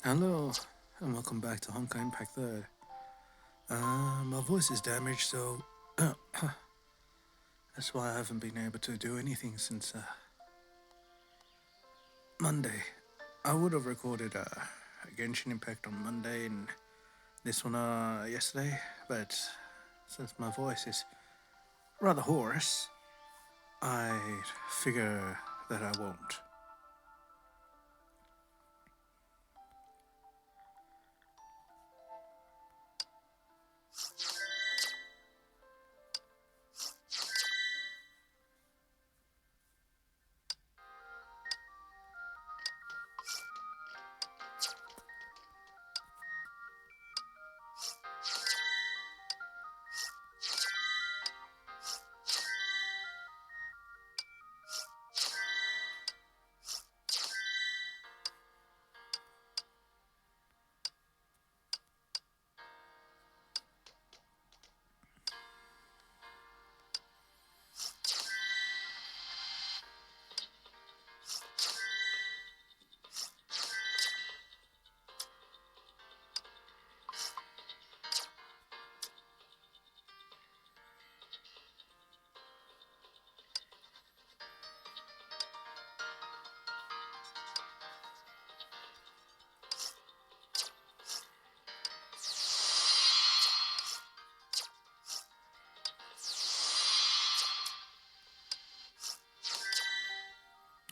Hello, and welcome back to Honkai Impact 3rd. My voice is damaged, so that's why I haven't been able to do anything since Monday. I would have recorded a Genshin Impact on Monday and this one yesterday, but since my voice is rather hoarse, I figure that I won't.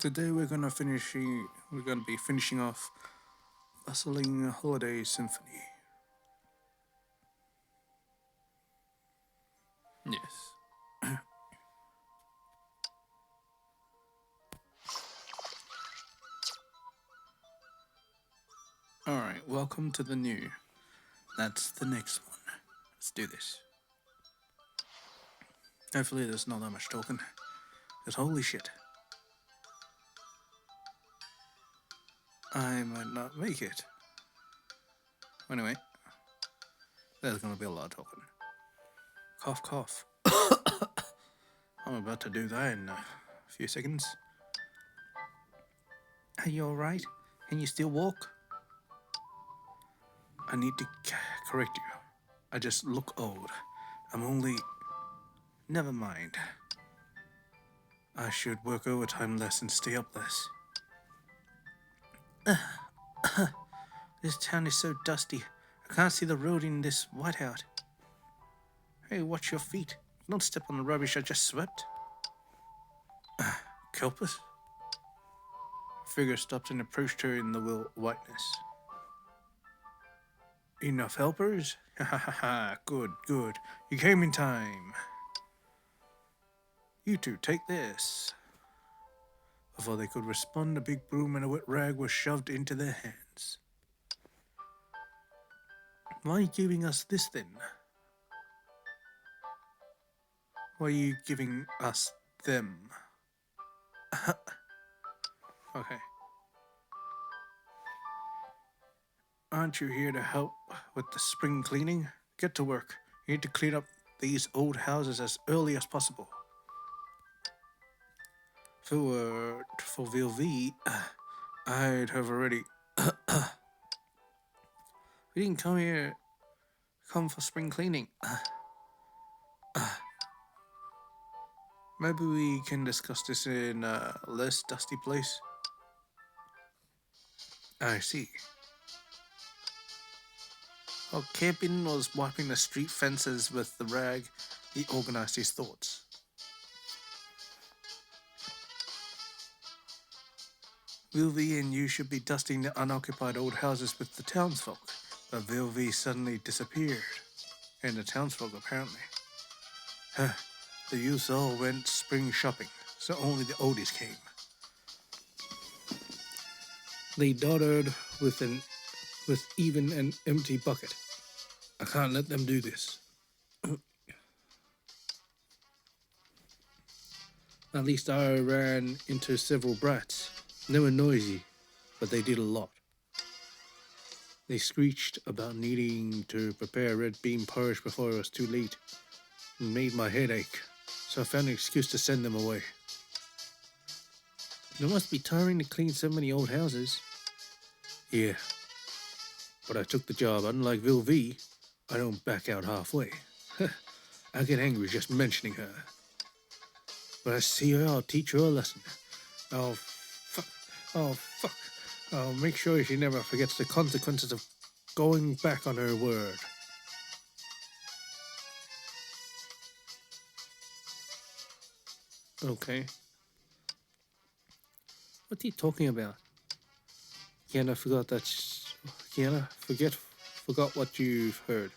Today we're gonna be finishing off Bustling Holiday Symphony. Yes. Alright, welcome to the new. That's the next one. Let's do this. Hopefully there's not that much talking. Because holy shit. I might not make it. Anyway, there's gonna be a lot of talking. Cough, cough. I'm about to do that in a few seconds. Are you alright? Can you still walk? I need to correct you. I just look old. I'm only... Never mind. I should work overtime less and stay up less. This town is so dusty. I can't see the road in this whiteout. Hey, watch your feet. Don't step on the rubbish I just swept. Kelpus? Figure stopped and approached her in the whiteness. Enough helpers? Ha ha ha ha, good, good. You came in time. You two, take this. Before they could respond, a big broom and a wet rag were shoved into their hands. Why are you giving us this then? Why are you giving us them? Okay. Aren't you here to help with the spring cleaning? Get to work. You need to clean up these old houses as early as possible. For VLV, I'd have already... We didn't come for spring cleaning. Maybe we can discuss this in a less dusty place. I see. While Campin was wiping the street fences with the rag, he organized his thoughts. Vilvi and you should be dusting the unoccupied old houses with the townsfolk, but Vilvi suddenly disappeared. And the townsfolk, apparently. The youths all went spring shopping, so only the oldies came. They doddered with even an empty bucket. I can't let them do this. At least I ran into several brats. They were noisy, but they did a lot. They screeched about needing to prepare red bean porridge before it was too late. It made my head ache, so I found an excuse to send them away. It must be tiring to clean so many old houses. Yeah, but I took the job. Unlike Vil V, I don't back out halfway. I get angry just mentioning her. When I see her, I'll teach her a lesson. Oh, fuck. Oh, fuck. I'll make sure she never forgets the consequences of going back on her word. Okay. What's he talking about? Kiana forgot that. Kiana, forgot what you've heard.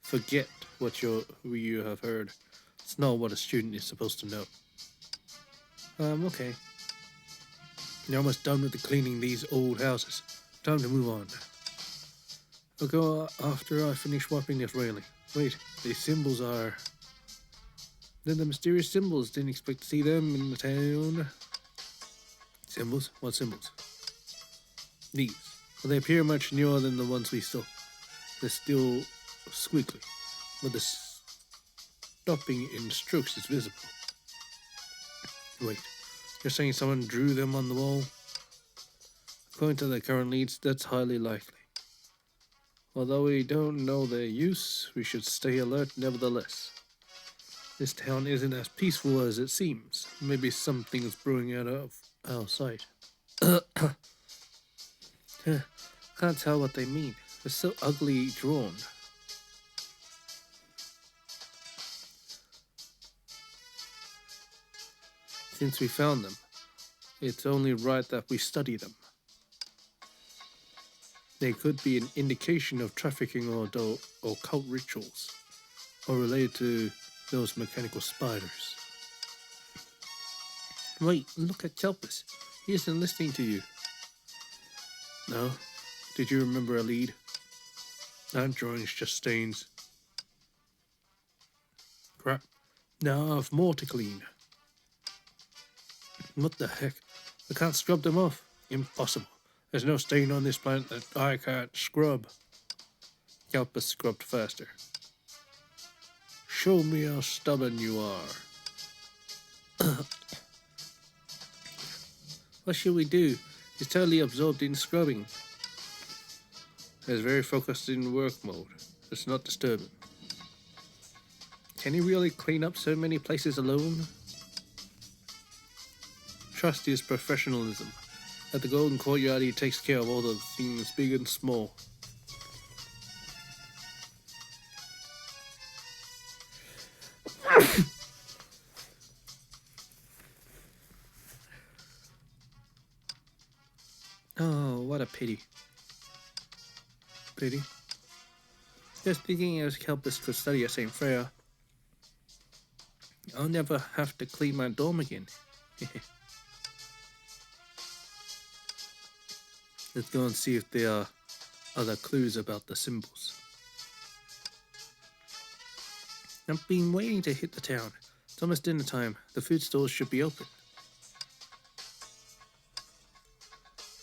Forget what you have heard. It's not what a student is supposed to know. Okay. You're almost done with the cleaning these old houses. Time to move on. I'll go after I finish wiping this railing. Wait, these symbols are... They're the mysterious symbols. Didn't expect to see them in the town. Symbols? What symbols? These. Well, they appear much newer than the ones we saw. They're still squiggly, but the stopping in strokes is visible. Wait, you're saying someone drew them on the wall? According to the current leads, that's highly likely. Although we don't know their use, we should stay alert nevertheless. This town isn't as peaceful as it seems. Maybe something's brewing out of our sight. Can't tell what they mean. They're so ugly drawn. Since we found them, it's only right that we study them. They could be an indication of trafficking or cult rituals, or related to those mechanical spiders. Wait, look at Kelpis. He isn't listening to you. No? Did you remember a lead? That drawing's just stains. Crap. Now I have more to clean. What the heck? I can't scrub them off. Impossible. There's no stain on this planet that I can't scrub. Kelpis scrubbed faster. Show me how stubborn you are. What should we do? He's totally absorbed in scrubbing. He's very focused in work mode. Let's not disturb him. Can he really clean up so many places alone? Trust his professionalism. At the Golden Courtyard, he takes care of all the things big and small. Oh, what a pity. Pity? Just thinking as Kelpis could study at St. Freya. I'll never have to clean my dorm again. Let's go and see if there are other clues about the symbols. I've been waiting to hit the town. It's almost dinner time. The food stores should be open.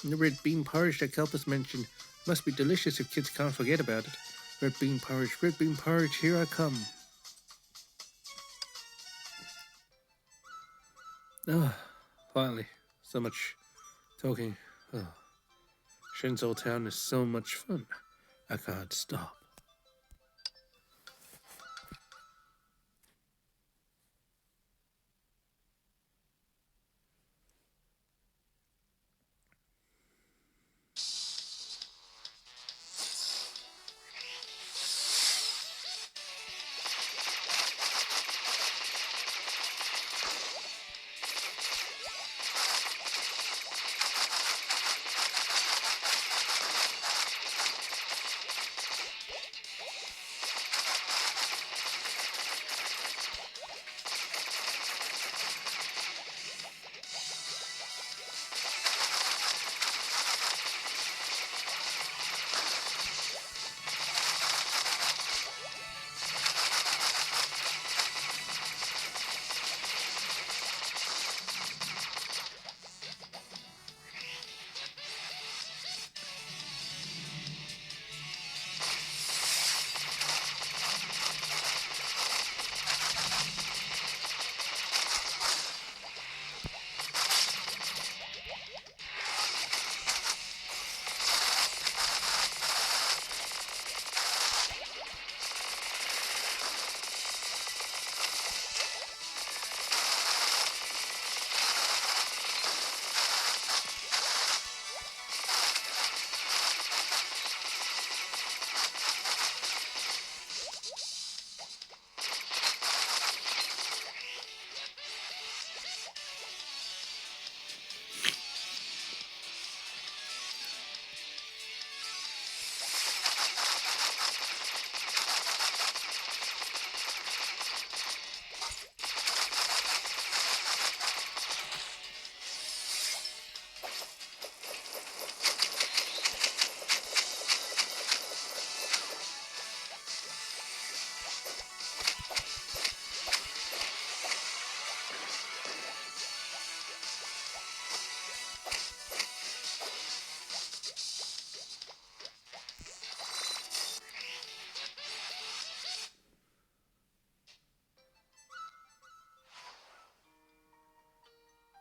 The red bean porridge that Kelpis mentioned must be delicious if kids can't forget about it. Red bean porridge, here I come. Ah, finally. So much talking. Oh. Shenzhou town is so much fun. I can't stop.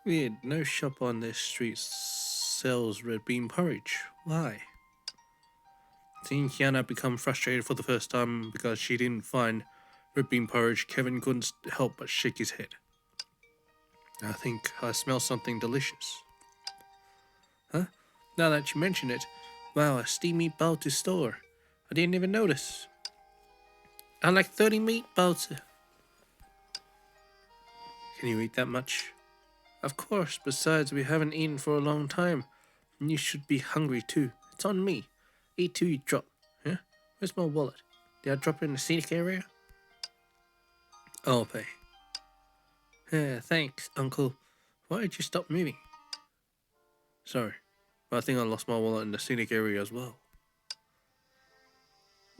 Weird, no shop on this street sells red bean porridge. Why? Seeing Kiana become frustrated for the first time because she didn't find red bean porridge, Kevin couldn't help but shake his head. I think I smell something delicious. Huh? Now that you mention it, wow, a steamy meatball store. I didn't even notice. I like 30 meatballs. Can you eat that much? Of course, besides we haven't eaten for a long time. And you should be hungry too. It's on me. Eat till you drop. Huh? Where's my wallet? Did I drop it in the scenic area? I'll pay. Thanks, Uncle. Why did you stop moving? Sorry, but I think I lost my wallet in the scenic area as well.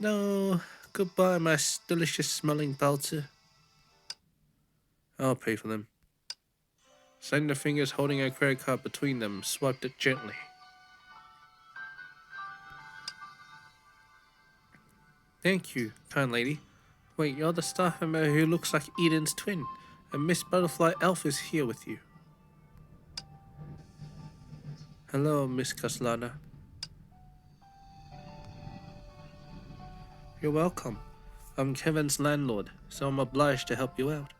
No, goodbye, my delicious smelling pelter. I'll pay for them. Setting the fingers holding a credit card between them, swiped it gently. Thank you, kind lady. Wait, you're the staff member who looks like Eden's twin, and Miss Butterfly Elf is here with you. Hello, Miss Caslana. You're welcome. I'm Kevin's landlord, so I'm obliged to help you out.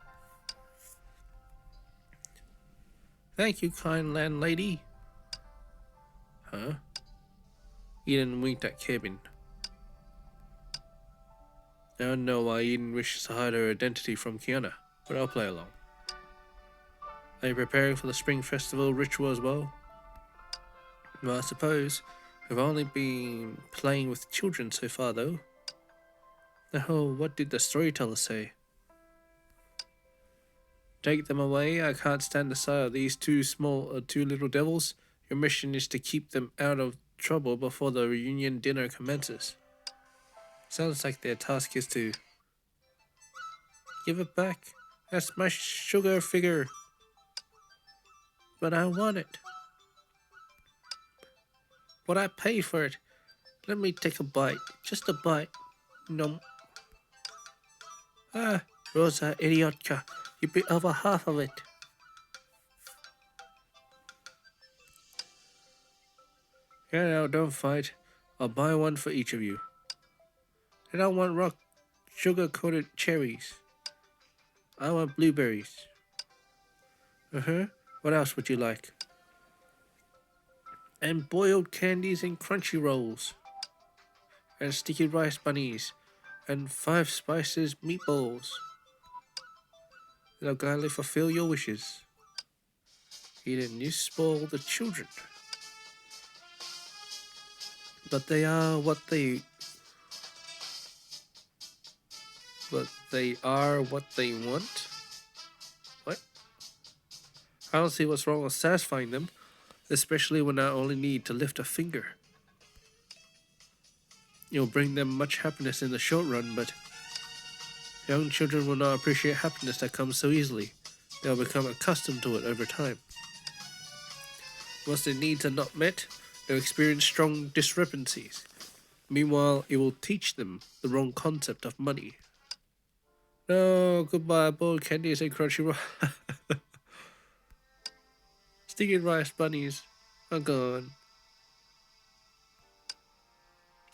Thank you, kind landlady. Huh? Eden winked at Kevin. I don't know why Eden wishes to hide her identity from Kiana, but I'll play along. Are you preparing for the Spring Festival ritual as well? Well, I suppose. We've only been playing with children so far, though. Oh, what did the storyteller say? Take them away. I can't stand the sight of these two little devils. Your mission is to keep them out of trouble before the reunion dinner commences. Sounds like their task is to give it back. That's my sugar figure. But I want it. But I pay for it. Let me take a bite. Just a bite. No. Ah, Rosa idiotka. You bit over half of it. Yeah, no, don't fight. I'll buy one for each of you. I don't want rock sugar-coated cherries. I want blueberries. What else would you like? And boiled candies and crunchy rolls. And sticky rice bunnies. And 5 spices meatballs. They'll gladly fulfill your wishes. Eden, you spoil the children. But they are what they want. What? I don't see what's wrong with satisfying them, especially when I only need to lift a finger. You'll bring them much happiness in the short run, but young children will not appreciate happiness that comes so easily. They'll become accustomed to it over time. Once their needs are not met, they'll experience strong discrepancies. Meanwhile, it will teach them the wrong concept of money. No, goodbye, boiled candies and crunchy rice. Sticky rice bunnies are gone.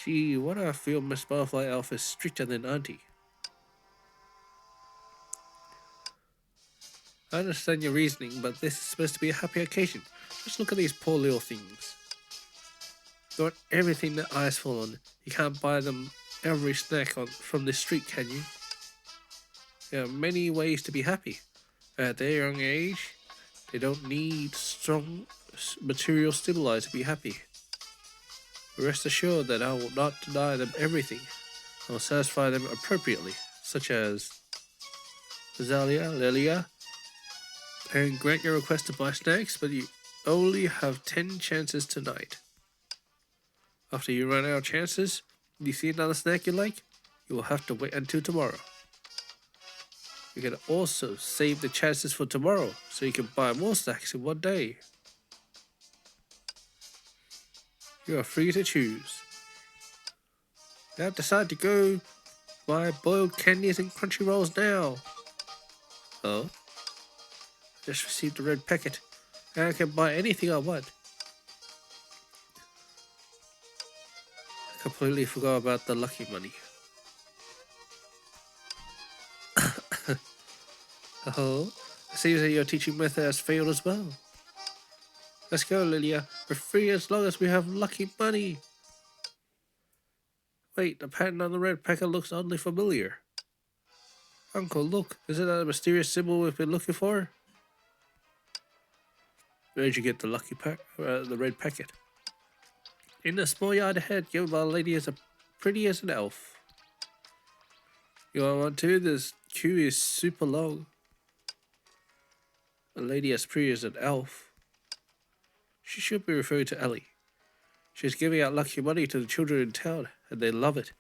Gee, why do I feel Miss Butterfly Elf is stricter than Auntie? I understand your reasoning, but this is supposed to be a happy occasion. Just look at these poor little things. They want everything their eyes fall on. You can't buy them every snack from this street, can you? There are many ways to be happy. At their young age, they don't need strong material stimuli to be happy. Rest assured that I will not deny them everything. I will satisfy them appropriately, such as Zalia, Lilia, and grant your request to buy snacks, but you only have 10 chances tonight. After you run out of chances, and you see another snack you like, you will have to wait until tomorrow. You can also save the chances for tomorrow, so you can buy more snacks in one day. You are free to choose. Now decide to go buy boiled candies and crunchy rolls now. Oh? Just received a red packet. I can buy anything I want. I completely forgot about the lucky money. Oh, it seems that your teaching method has failed as well. Let's go, Lilia. We're free as long as we have lucky money. Wait, the pattern on the red packet looks oddly familiar. Uncle, look, isn't that a mysterious symbol we've been looking for? Where'd you get the the red packet? In the small yard ahead, given by a lady as pretty as an elf. You want one too? This queue is super long. A lady as pretty as an elf. She should be referring to Ellie. She's giving out lucky money to the children in town, and they love it.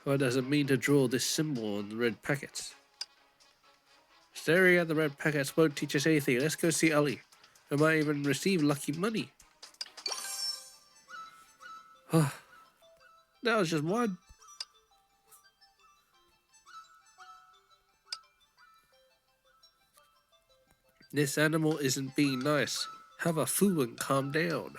What does it mean to draw this symbol on the red packets? Staring at the red packets won't teach us anything. Let's go see Ellie. We might even receive lucky money. That was just one. This animal isn't being nice. Have a foo and calm down.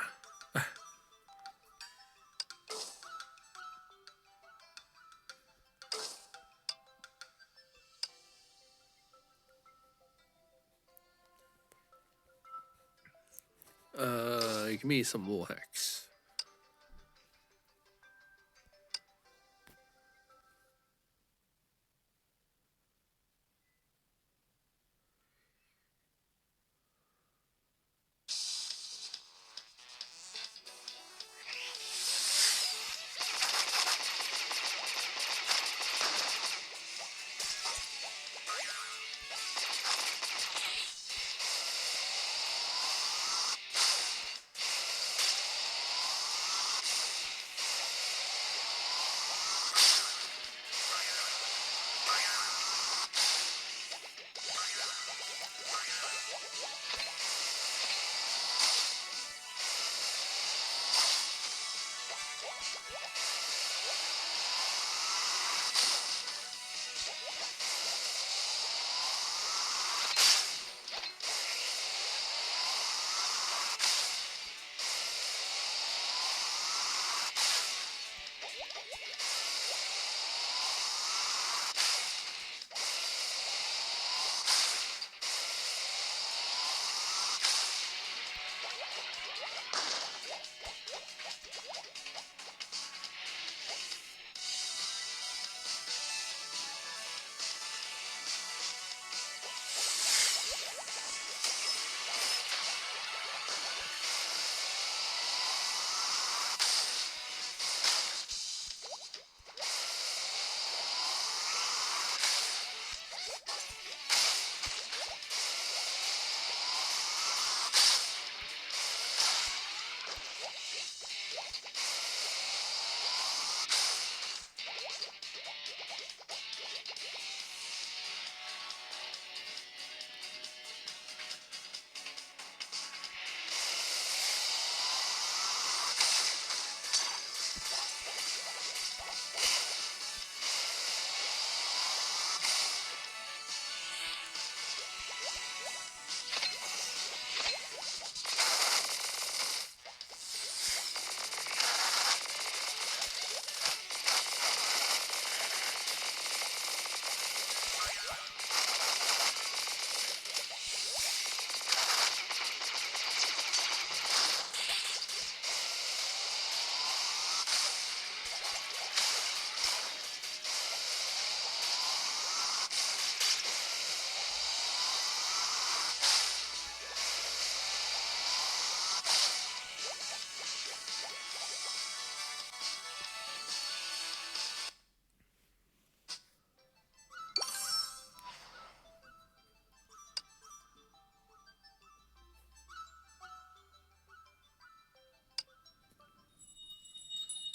Give me some more hacks.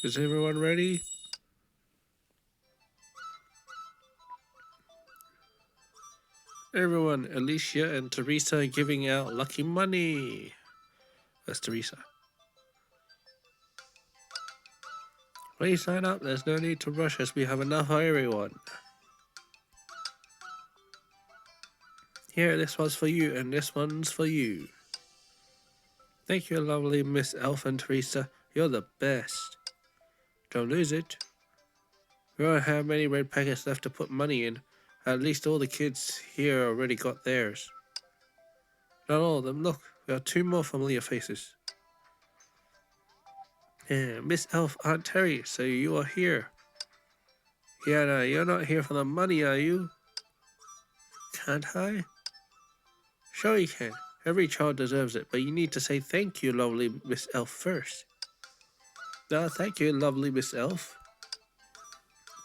Is everyone ready? Everyone, Alicia and Teresa are giving out lucky money. That's Teresa. Please sign up. There's no need to rush as we have enough for everyone. Here, this one's for you, and this one's for you. Thank you, lovely Miss Elf and Teresa. You're the best. Don't lose it. We don't have many red packets left to put money in. At least all the kids here already got theirs. Not all of them. Look, we have 2 more familiar faces. Yeah, Miss Elf, Aunt Terry, so you are here. Yeah, no, you're not here for the money, are you? Can't I? Sure you can. Every child deserves it, but you need to say thank you, lovely Miss Elf, first. No, thank you, lovely Miss Elf.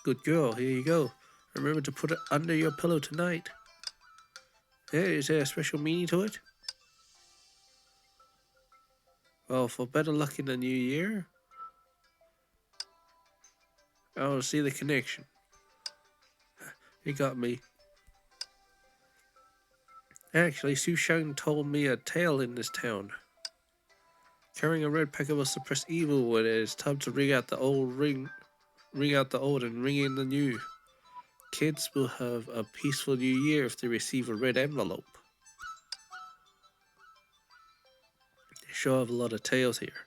Good girl, here you go. Remember to put it under your pillow tonight. Hey, is there a special meaning to it? Well, for better luck in the new year, I'll see the connection. You got me. Actually, Su Shang told me a tale in this town. Carrying a red packet will suppress evil when it is time to ring out the old and ring in the new. Kids will have a peaceful new year if they receive a red envelope. They sure have a lot of tales here.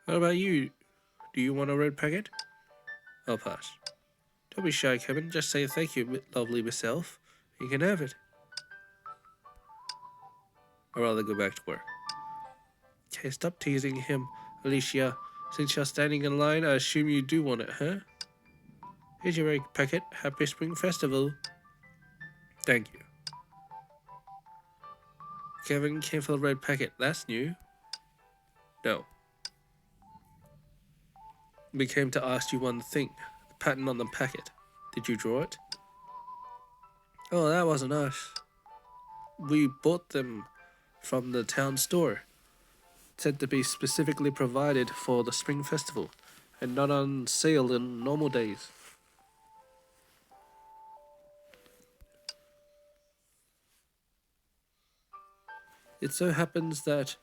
What about you? Do you want a red packet? I'll pass. Don't be shy, Kevin. Just say thank you, lovely Miss Elf. You can have it. I'd rather go back to work. Okay, stop teasing him, Alicia. Since you're standing in line, I assume you do want it, huh? Here's your red packet. Happy Spring Festival. Thank you. Kevin came for the red packet. That's new. No. We came to ask you one thing. The pattern on the packet. Did you draw it? Oh, that wasn't us. We bought them from the town store. Said to be specifically provided for the Spring Festival and not on sale in normal days. It so happens that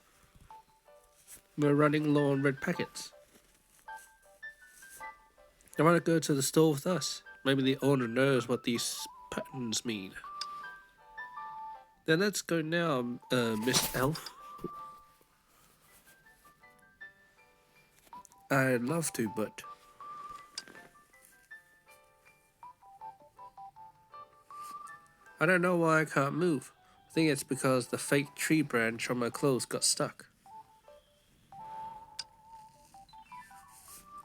we're running low on red packets. I want to go to the store with us. Maybe the owner knows what these patterns mean. Then let's go now, Miss Elf. I'd love to, but I don't know why I can't move. I think it's because the fake tree branch on my clothes got stuck.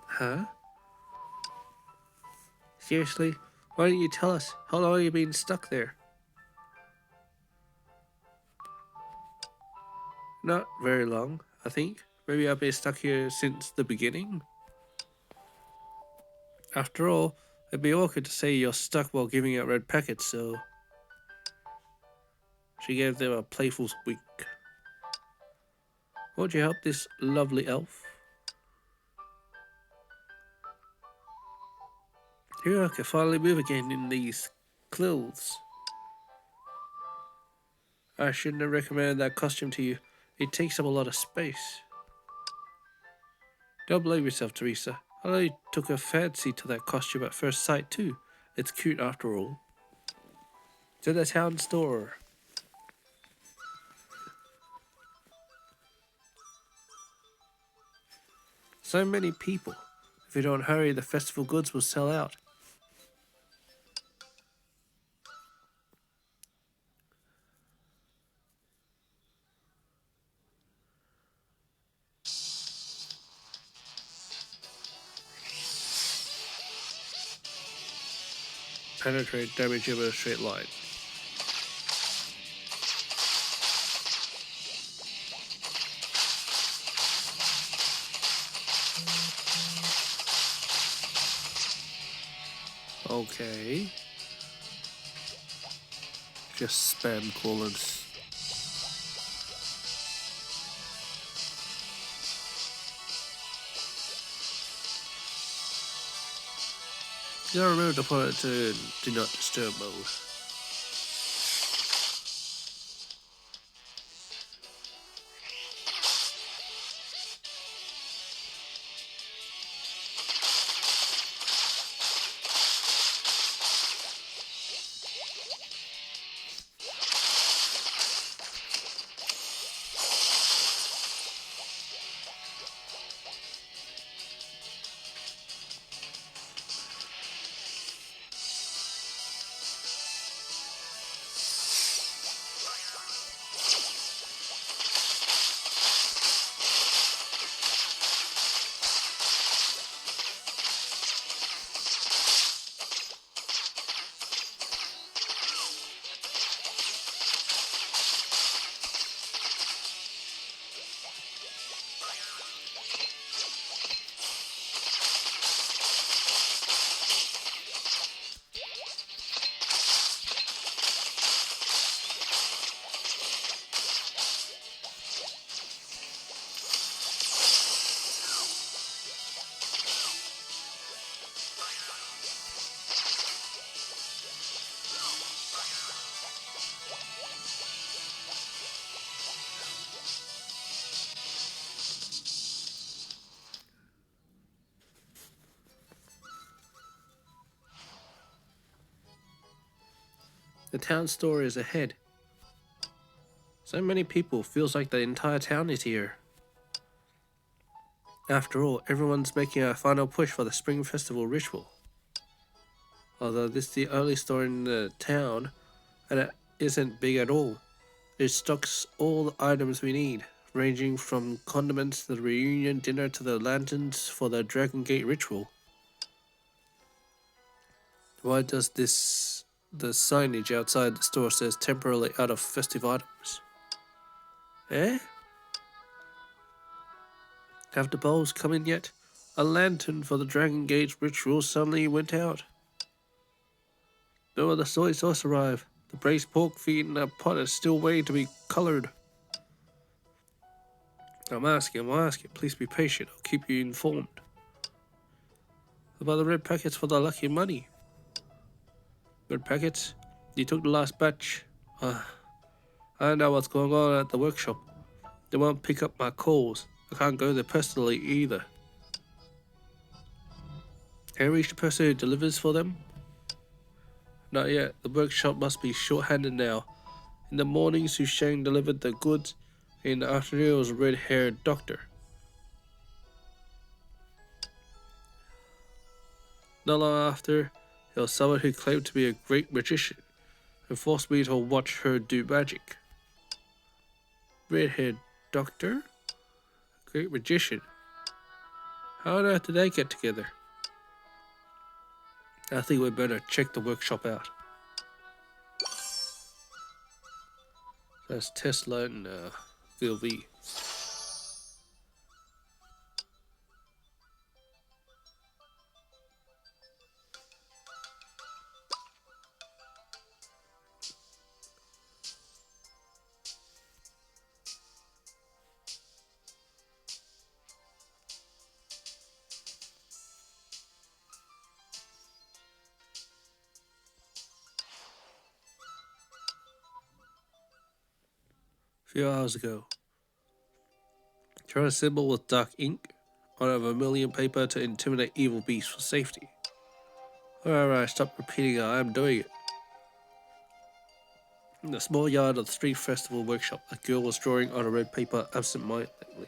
Huh? Seriously? Why don't you tell us? How long have you been stuck there? Not very long, I think. Maybe I've been stuck here since the beginning. After all, it'd be awkward to say you're stuck while giving out red packets, so... She gave them a playful wink. Won't you help this lovely elf? Here I can finally move again in these clothes. I shouldn't have recommended that costume to you. It takes up a lot of space. Don't blame yourself, Teresa. I only took a fancy to that costume at first sight, too. It's cute after all. To the town store. So many people. If you don't hurry, the festival goods will sell out. Penetrate damage over a straight line. Okay. Just spam colons. You gotta remember to put it to do not disturb mode. The town store is ahead. So many people, feels like the entire town is here. After all, everyone's making a final push for the Spring Festival ritual. Although this is the only store in the town, and it isn't big at all. It stocks all the items we need, ranging from condiments to the reunion dinner to the lanterns for the Dragon Gate ritual. Why does the signage outside the store says temporarily out of festive items? Eh? Have the bowls come in yet? A lantern for the Dragon Gate ritual suddenly went out. No, the soy sauce arrived. The braised pork feet in a pot is still waiting to be colored. I'm asking. Please be patient. I'll keep you informed. About the red packets for the lucky money. Red packets? You took the last batch. I don't know what's going on at the workshop. They won't pick up my calls. I can't go there personally either. Can I reach the person who delivers for them? Not yet. The workshop must be short-handed now. In the mornings, Shang delivered the goods. In the afternoon, it was a red-haired doctor. Not long after, there was someone who claimed to be a great magician and forced me to watch her do magic. Red-haired doctor? Great magician? How on earth did they get together? I think we'd better check the workshop out. That's Tesla and VLV. A few hours ago. Draw a symbol with dark ink on a vermilion paper to intimidate evil beasts for safety. Alright, stop repeating it. I'm doing it. In the small yard of the street festival workshop, a girl was drawing on a red paper absent-mindedly.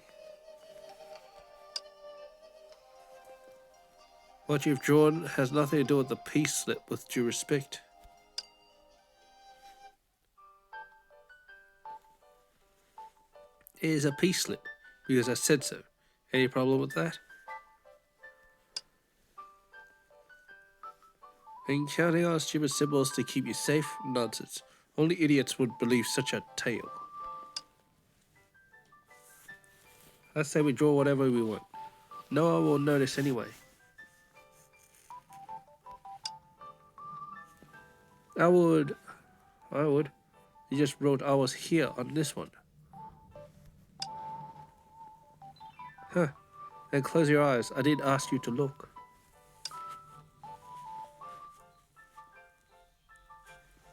What you've drawn has nothing to do with the peace slip, with due respect. It is a peace slip, because I said so. Any problem with that? And counting on stupid symbols to keep you safe? Nonsense. Only idiots would believe such a tale. I say we draw whatever we want. No one will notice anyway. I would. You just wrote I was here on this one. Huh. Then close your eyes. I didn't ask you to look.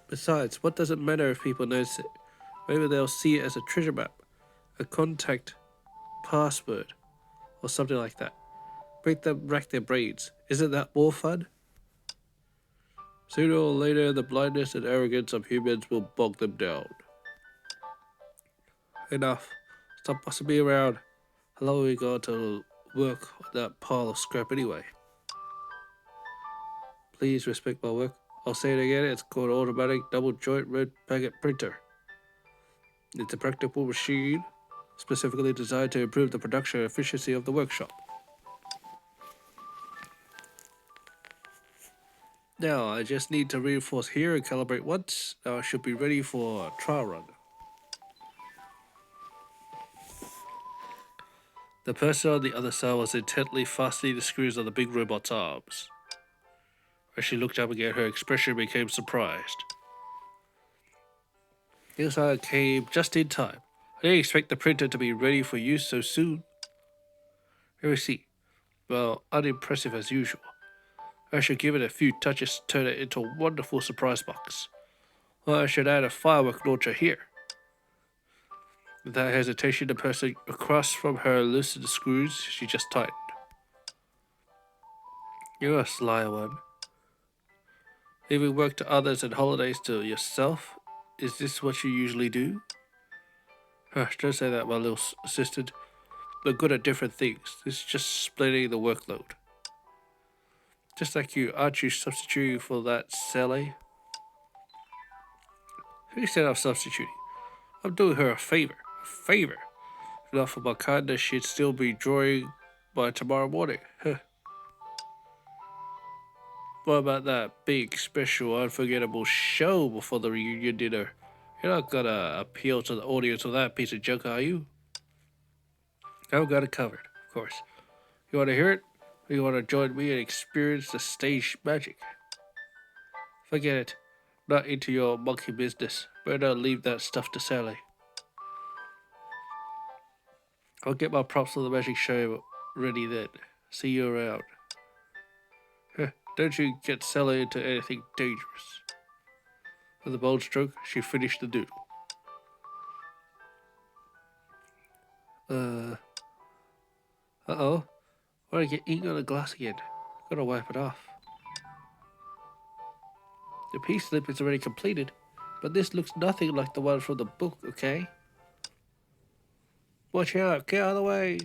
Besides, what does it matter if people notice it? Maybe they'll see it as a treasure map, a contact password, or something like that. Make them rack their brains. Isn't that more fun? Sooner or later, the blindness and arrogance of humans will bog them down. Enough. Stop bossing me around. How long are we going to work on that pile of scrap anyway? Please respect my work. I'll say it again, it's called automatic double joint red packet printer. It's a practical machine specifically designed to improve the production efficiency of the workshop. Now, I just need to reinforce here and calibrate once. Now I should be ready for a trial run. The person on the other side was intently fastening the screws on the big robot's arms. As she looked up again, her expression became surprised. Yes, I came just in time. I didn't expect the printer to be ready for use so soon. Here we see. Well, unimpressive as usual. I should give it a few touches to turn it into a wonderful surprise box. Or I should add a firework launcher here. Without hesitation, the person across from her loosened the screws she just tightened. You're a sly one. Leaving work to others and holidays to yourself? Is this what you usually do? Hush, don't say that, my little assistant. We're good at different things. This is just splitting the workload. Just like you, aren't you substituting for that Sally? Who said I'm substituting? I'm doing her a favor. A favor. If not for my kindness, she'd still be drawing by tomorrow morning. What about that big, special, unforgettable show before the reunion dinner? You're not gonna appeal to the audience with that piece of junk, are you? I've got it covered, of course. You wanna hear it? Or you wanna join me and experience the stage magic? Forget it. Not into your monkey business. Better leave that stuff to Sally. I'll get my props for the magic show ready then. See you around. Don't you get Sally into anything dangerous. With a bold stroke, she finished the doodle. Uh-oh. Why did I get ink on the glass again? Gotta wipe it off. The peace slip is already completed, but this looks nothing like the one from the book, okay? Watch out, get out of the way!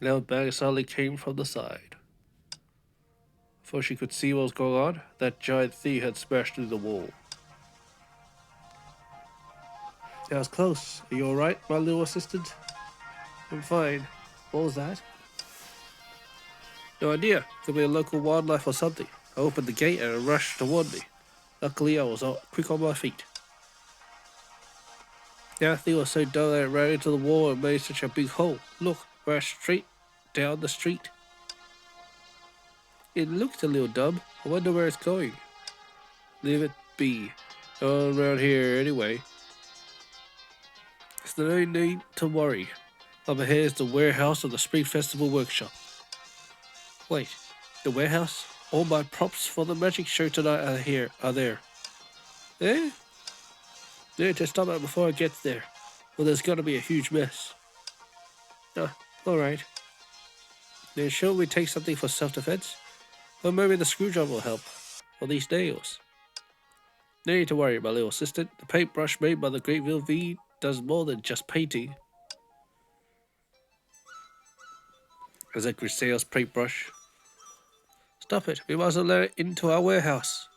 Now a bang suddenly came from the side. Before she could see what was going on, that giant thief had smashed through the wall. That was close. Are you alright, my little assistant? I'm fine. What was that? No idea. Could be a local wildlife or something. I opened the gate and it rushed toward me. Luckily, I was quick on my feet. The thing was so dumb that it ran into the wall and made such a big hole. Look, right straight down the street. It looks a little dumb. I wonder where it's going. Leave it be. All around here anyway. There's no need to worry. Up ahead is the warehouse of the Spring Festival Workshop. Wait, the warehouse? All my props for the magic show tonight are there. Eh? There to stop it before it gets there. Well, there's gotta be a huge mess. Alright. Then shall we take something for self-defense? Or maybe the screwdriver will help. Or these nails. No need to worry, my little assistant. The paintbrush made by the Great V does more than just painting. As a Grisaille's paintbrush. Stop it. We mustn't let it into our warehouse.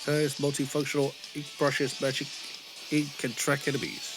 Size multifunctional ink brushes magic ink can track enemies.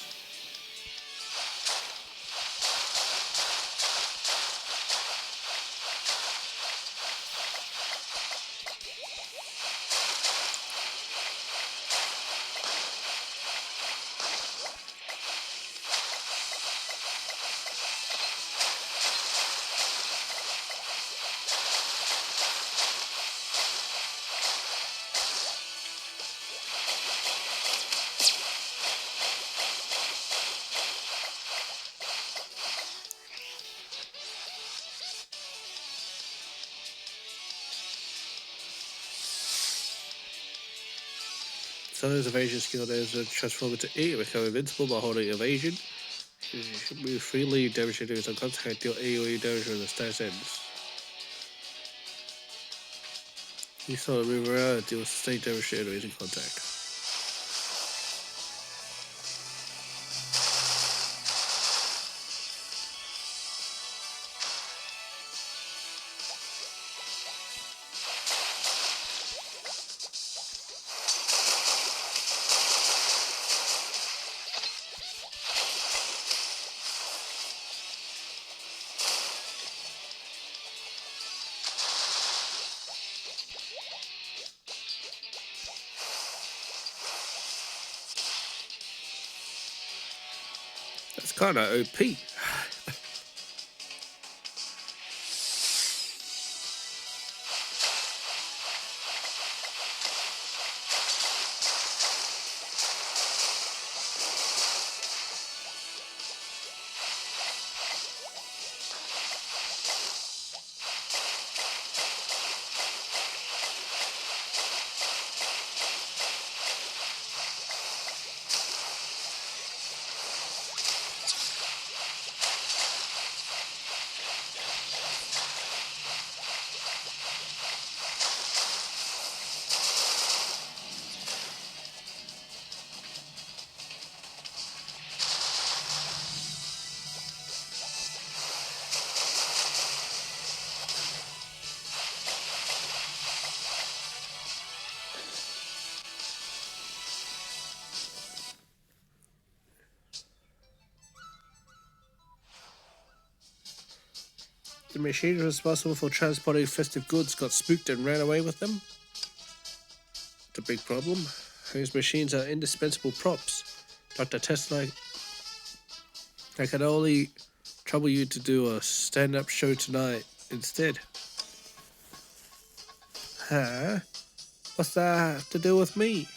Someone's evasion skill is transform into E, become invincible by holding evasion. Move freely, damage enemies on contact, deal AoE damage when the stats ends. You saw it move around and deal sustained damage to enemies in contact. That's kind of OP. The machine responsible for transporting festive goods got spooked and ran away with them? The big problem? These machines are indispensable props. Dr. Tesla, I can only trouble you to do a stand-up show tonight instead. Huh? What's that have to do with me?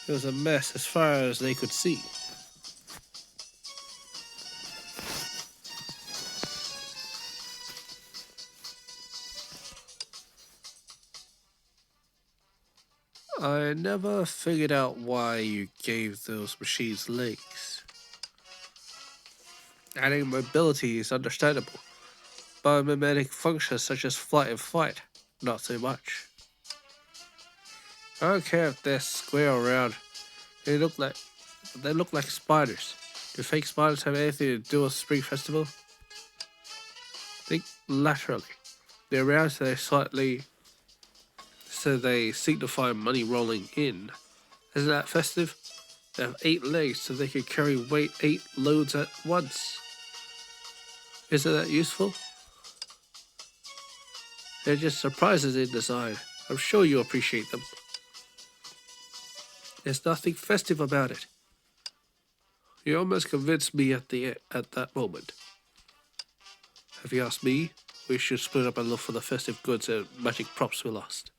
It was a mess as far as they could see. I never figured out why you gave those machines legs. Adding mobility is understandable. Biomimetic functions such as flight and fight, not so much. I don't care if they're square or round. They look like spiders. Do fake spiders have anything to do with Spring Festival? Think laterally. They're round so they signify money rolling in. Isn't that festive? They have 8 legs so they can carry weight 8 loads at once. Isn't that useful? They're just surprises in design. I'm sure you appreciate them. There's nothing festive about it. You almost convinced me at that moment. If you ask me, we should split up and look for the festive goods and magic props we lost.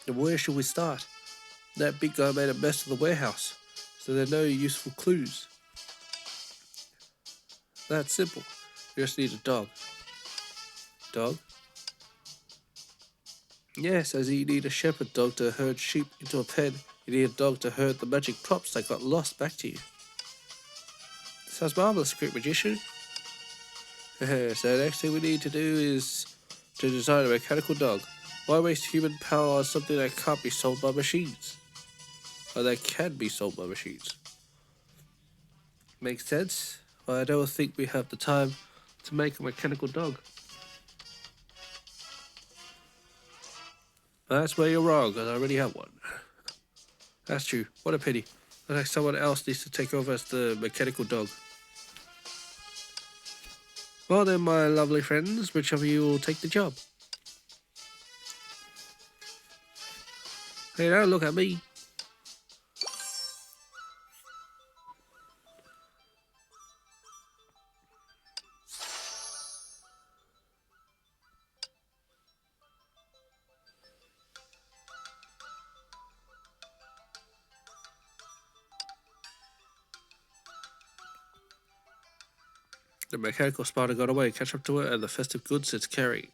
And where should we start? That big guy made a mess of the warehouse, so there are no useful clues. That's simple. You just need a dog. Dog? Yes, as you need a shepherd dog to herd sheep into a pen, you need a dog to herd the magic props that got lost back to you. Sounds marvelous, great magician. So the next thing we need to do is to design a mechanical dog. Why waste human power on something that can't be sold by machines? Or that can be sold by machines? Makes sense, but I don't think we have the time to make a mechanical dog. That's where you're wrong, because I already have one. That's true. What a pity. Looks like someone else needs to take over as the mechanical dog. Well then, my lovely friends, which of you will take the job? Hey, don't look at me. The mechanical spider got away. Catch up to it and the festive goods it's carrying.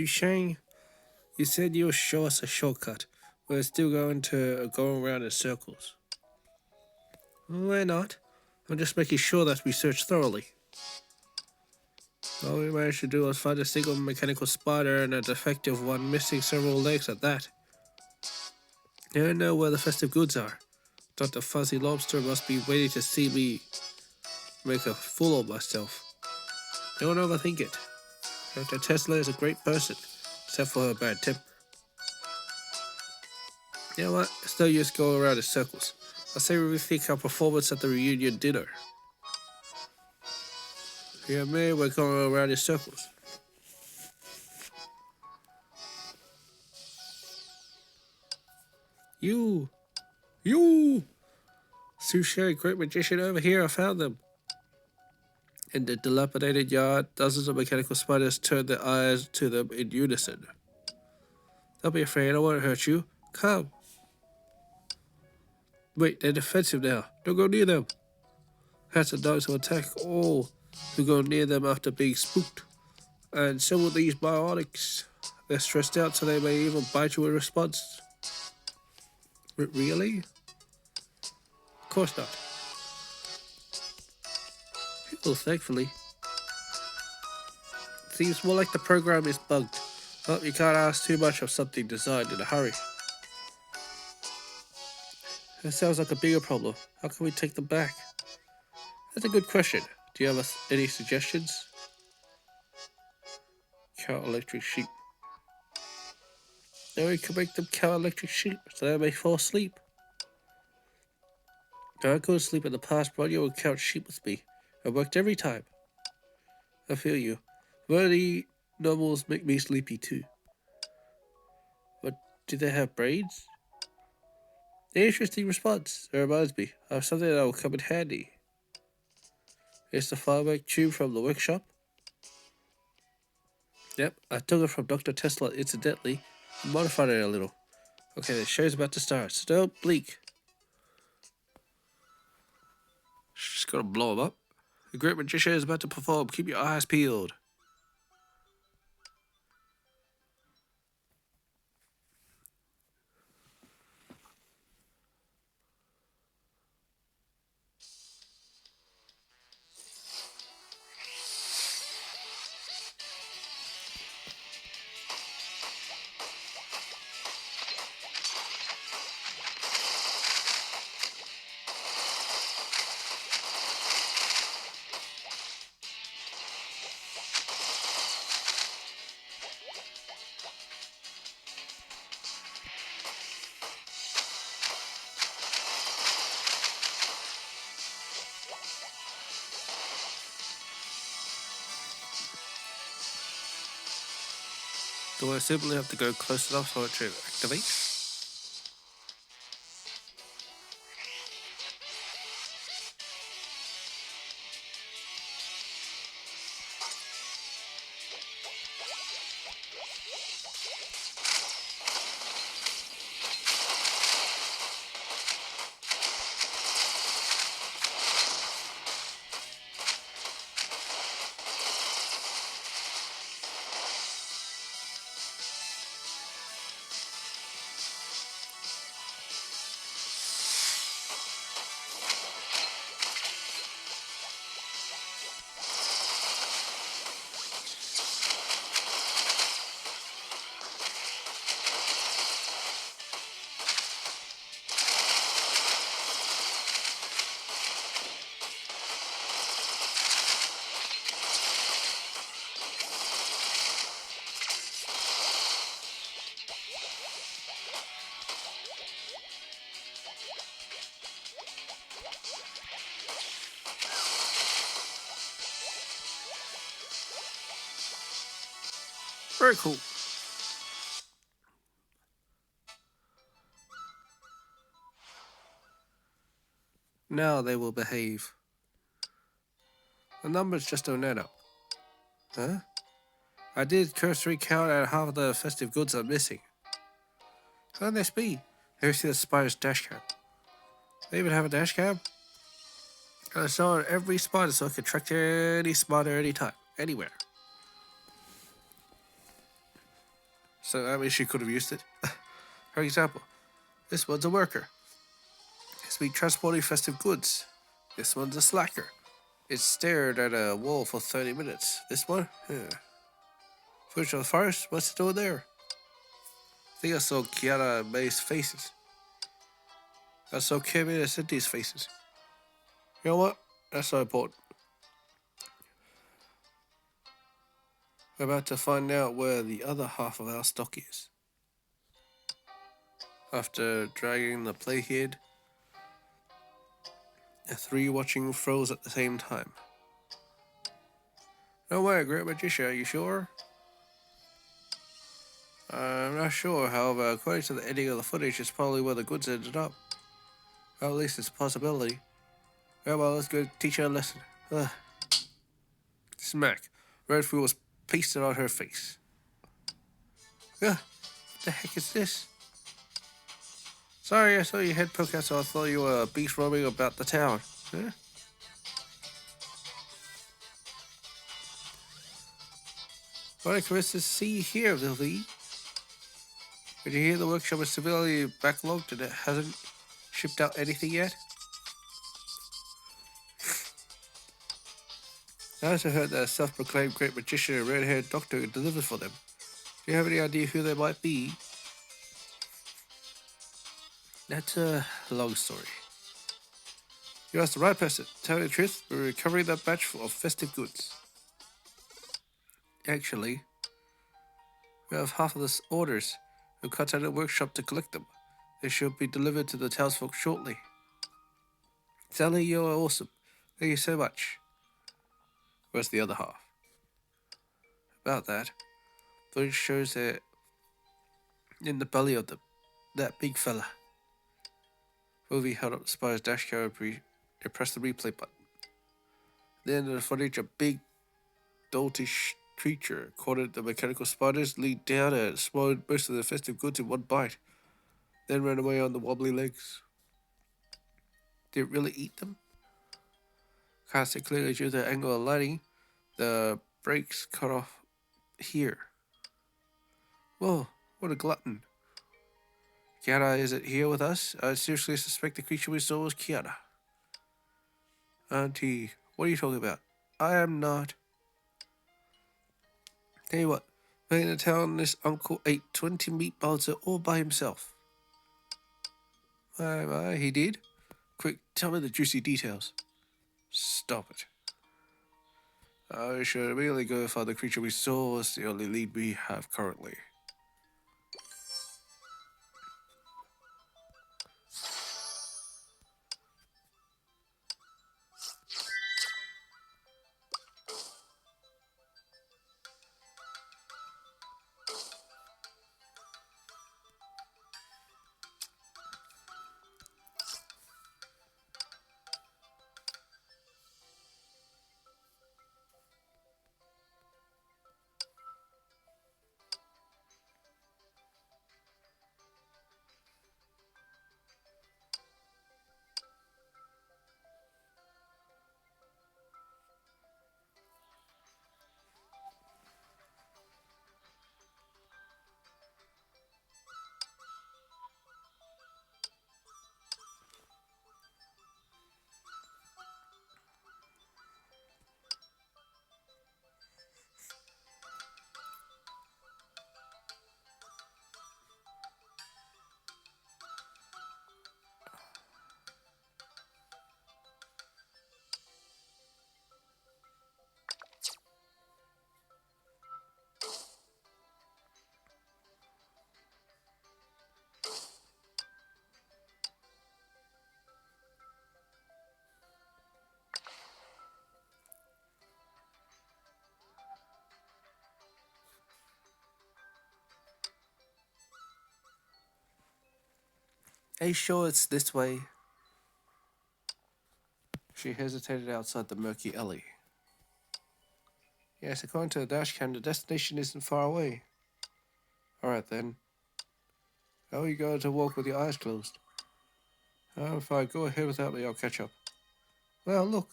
Shang, you said you'll show us a shortcut. We're still going to go around in circles. We're not. I'm just making sure that we search thoroughly. All we managed to do was find a single mechanical spider and a defective one missing several legs at that. I don't know where the festive goods are. Dr. Fuzzy Lobster must be waiting to see me make a fool of myself. Don't overthink it. Dr. Tesla is a great person, except for her bad temper. You know what? It's no use going around in circles. I say we rethink our performance at the reunion dinner. Yeah, man, we're going around in circles. You! Sushi, great magician over here, I found them. In the dilapidated yard, dozens of mechanical spiders turned their eyes to them in unison. Don't be afraid, I won't hurt you. Come. Wait, they're defensive now. Don't go near them. Cats and dogs will attack all who go near them after being spooked. And so will these biotics. They're stressed out, so they may even bite you in response. Really? Of course not. Well, thankfully. Seems more like the program is bugged. But you can't ask too much of something designed in a hurry. That sounds like a bigger problem. How can we take them back? That's a good question. Do you have any suggestions? Count electric sheep. Now we can make them count electric sheep so they may fall asleep. Now I go to sleep in the past, Ronnie would count sheep with me. It worked every time. I feel you. Wordy novels make me sleepy too. But do they have brains? Interesting response. It reminds me of something that will come in handy. It's the firework tube from the workshop. Yep, I took it from Dr. Tesla incidentally and modified it a little. Okay, the show's about to start, so don't blink. Just gotta blow him up. The great magician is about to perform. Keep your eyes peeled. Do I simply have to go close enough for it to activate? Very cool. Now they will behave. The numbers just don't add up. Huh? I did cursory count and half of the festive goods are missing. How can this be? Here see the spider's dash cam. They even have a dash cam? I saw it every spider so I could track any spider anytime, anywhere. So that means she could have used it. For example, this one's a worker. It's been transporting festive goods. This one's a slacker. It stared at a wall for 30 minutes. This one? Footage of the forest? What's it doing there? I think I saw Kiara and May's faces. I saw Kevin and Cynthia's faces. You know what? That's not important. We're about to find out where the other half of our stock is. After dragging the playhead, the three watching froze at the same time. No way, Great Magician, are you sure? I'm not sure, however, according to the ending of the footage, it's probably where the goods ended up. Or at least it's a possibility. Well, let's go teach her a lesson. Smack. Red food was pasted on her face. What the heck is this? Sorry, I saw your head poke out, so I thought you were a beast roaming about the town. Huh? What a coincidence to see you here, Lily. Did you hear the workshop is severely backlogged and it hasn't shipped out anything yet? I also heard that a self-proclaimed great magician and red-haired doctor delivered for them. Do you have any idea who they might be? That's a long story. You asked the right person. Tell you the truth, we're recovering that batch of festive goods. Actually, we have half of the orders. We've contacted the workshop to collect them. They should be delivered to the townsfolk shortly. Sally, you're awesome. Thank you so much. Where's the other half? About that, footage shows that in the belly of that big fella. Movie held up the spider's dash camera and pressed the replay button. At the end of the footage, a big, doltish creature cornered the mechanical spiders, leaned down and swallowed most of the festive goods in one bite, then ran away on the wobbly legs. Did it really eat them? Can't see clearly due to the angle of lighting. The brakes cut off here. Whoa, what a glutton. Kiara isn't here with us. I seriously suspect the creature we saw was Kiara. Auntie, what are you talking about? I am not. Tell you what, back in the town, this uncle ate 20 meatballs all by himself. My, he did? Quick, tell me the juicy details. Stop it. I should immediately go find the creature we saw was the only lead we have currently. Are you sure it's this way? She hesitated outside the murky alley. Yes, according to the dashcam, the destination isn't far away. Alright then. How are you going to walk with your eyes closed? Fine, go ahead without me, I'll catch up. Well, look.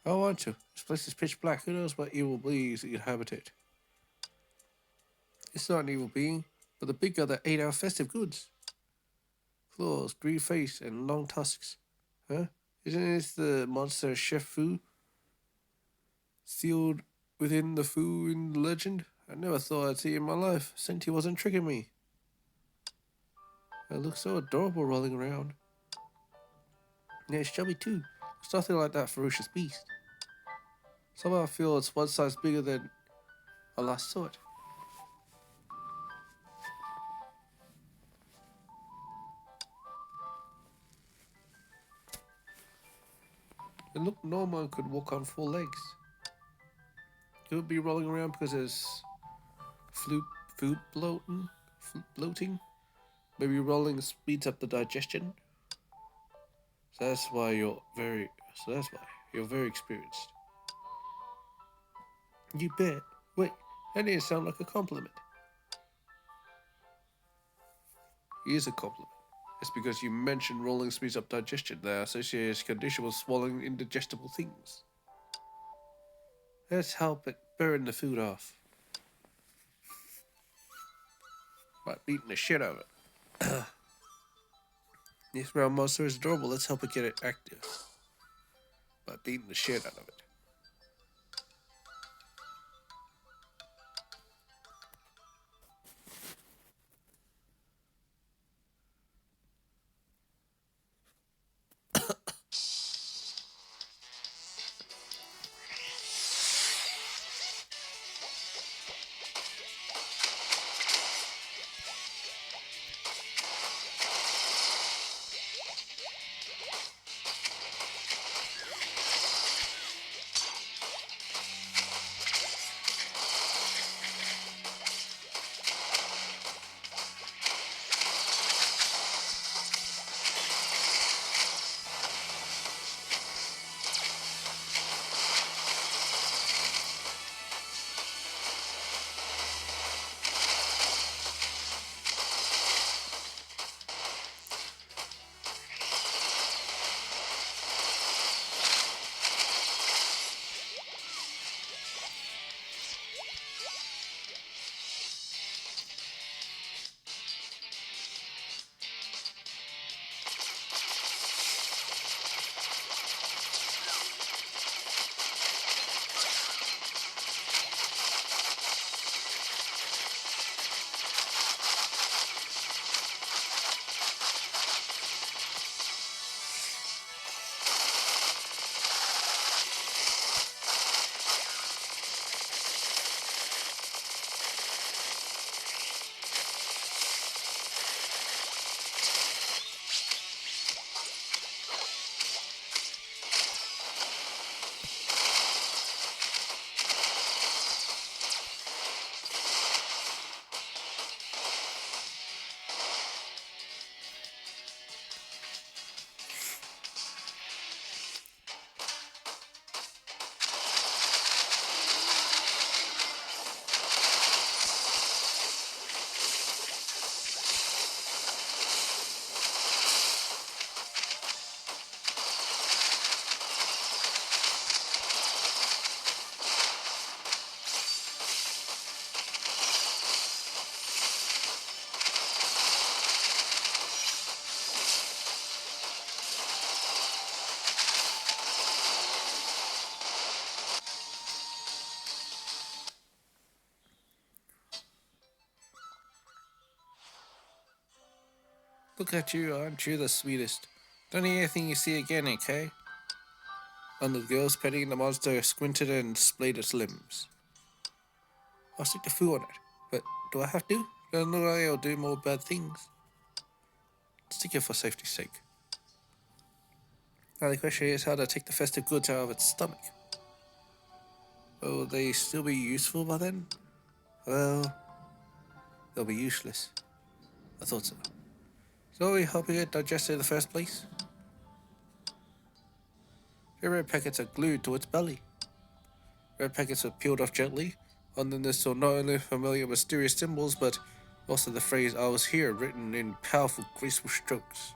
I want to. This place is pitch black. Who knows what evil beings inhabit it? It's not an evil being, but the big guy that ate our festive goods. Claws, green face, and long tusks. Huh? Isn't it the monster Chef Fu sealed within the Fu in the legend? I never thought I'd see it in my life. Senti wasn't tricking me. It looks so adorable rolling around. Yeah, it's chubby too. It's nothing like that ferocious beast. Somehow I feel it's one size bigger than I last saw it. It looked normal and could walk on four legs. It would be rolling around because there's food bloating. Maybe rolling speeds up the digestion. So that's why you're very experienced. You bet. Wait, that didn't sound like a compliment. It is a compliment. It's because you mentioned rolling speeds up digestion. The associated condition was swallowing indigestible things. Let's help it burn the food off. By beating the shit out of it. This round monster is adorable. Let's help it get it active. By beating the shit out of it. Look at you, aren't you the sweetest? Don't eat anything you see again, okay? One of the girls petting the monster squinted and displayed its limbs. I'll stick the food on it, but do I have to? Doesn't look like I'll do more bad things. Stick it for safety's sake. Now the question is how to take the festive goods out of its stomach. Will they still be useful by then? Well, they'll be useless. I thought so. So are we helping it digest in the first place? The red packets are glued to its belly. Red packets are peeled off gently. On this saw not only familiar mysterious symbols, but also the phrase "I was here" written in powerful, graceful strokes.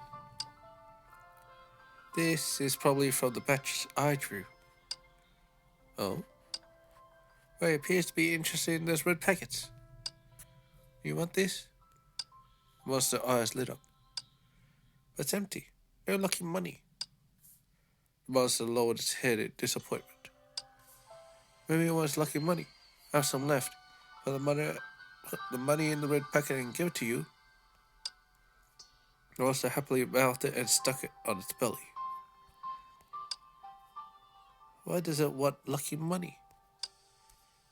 This is probably from the batch I drew. Oh? Well, he appears to be interested in those red packets. You want this? Monster's eyes lit up. It's empty. No lucky money. The monster lowered its head in disappointment. Maybe it was lucky money. I have some left. But the money in the red packet and give it to you. The monster happily mouthed it and stuck it on its belly. Why does it want lucky money?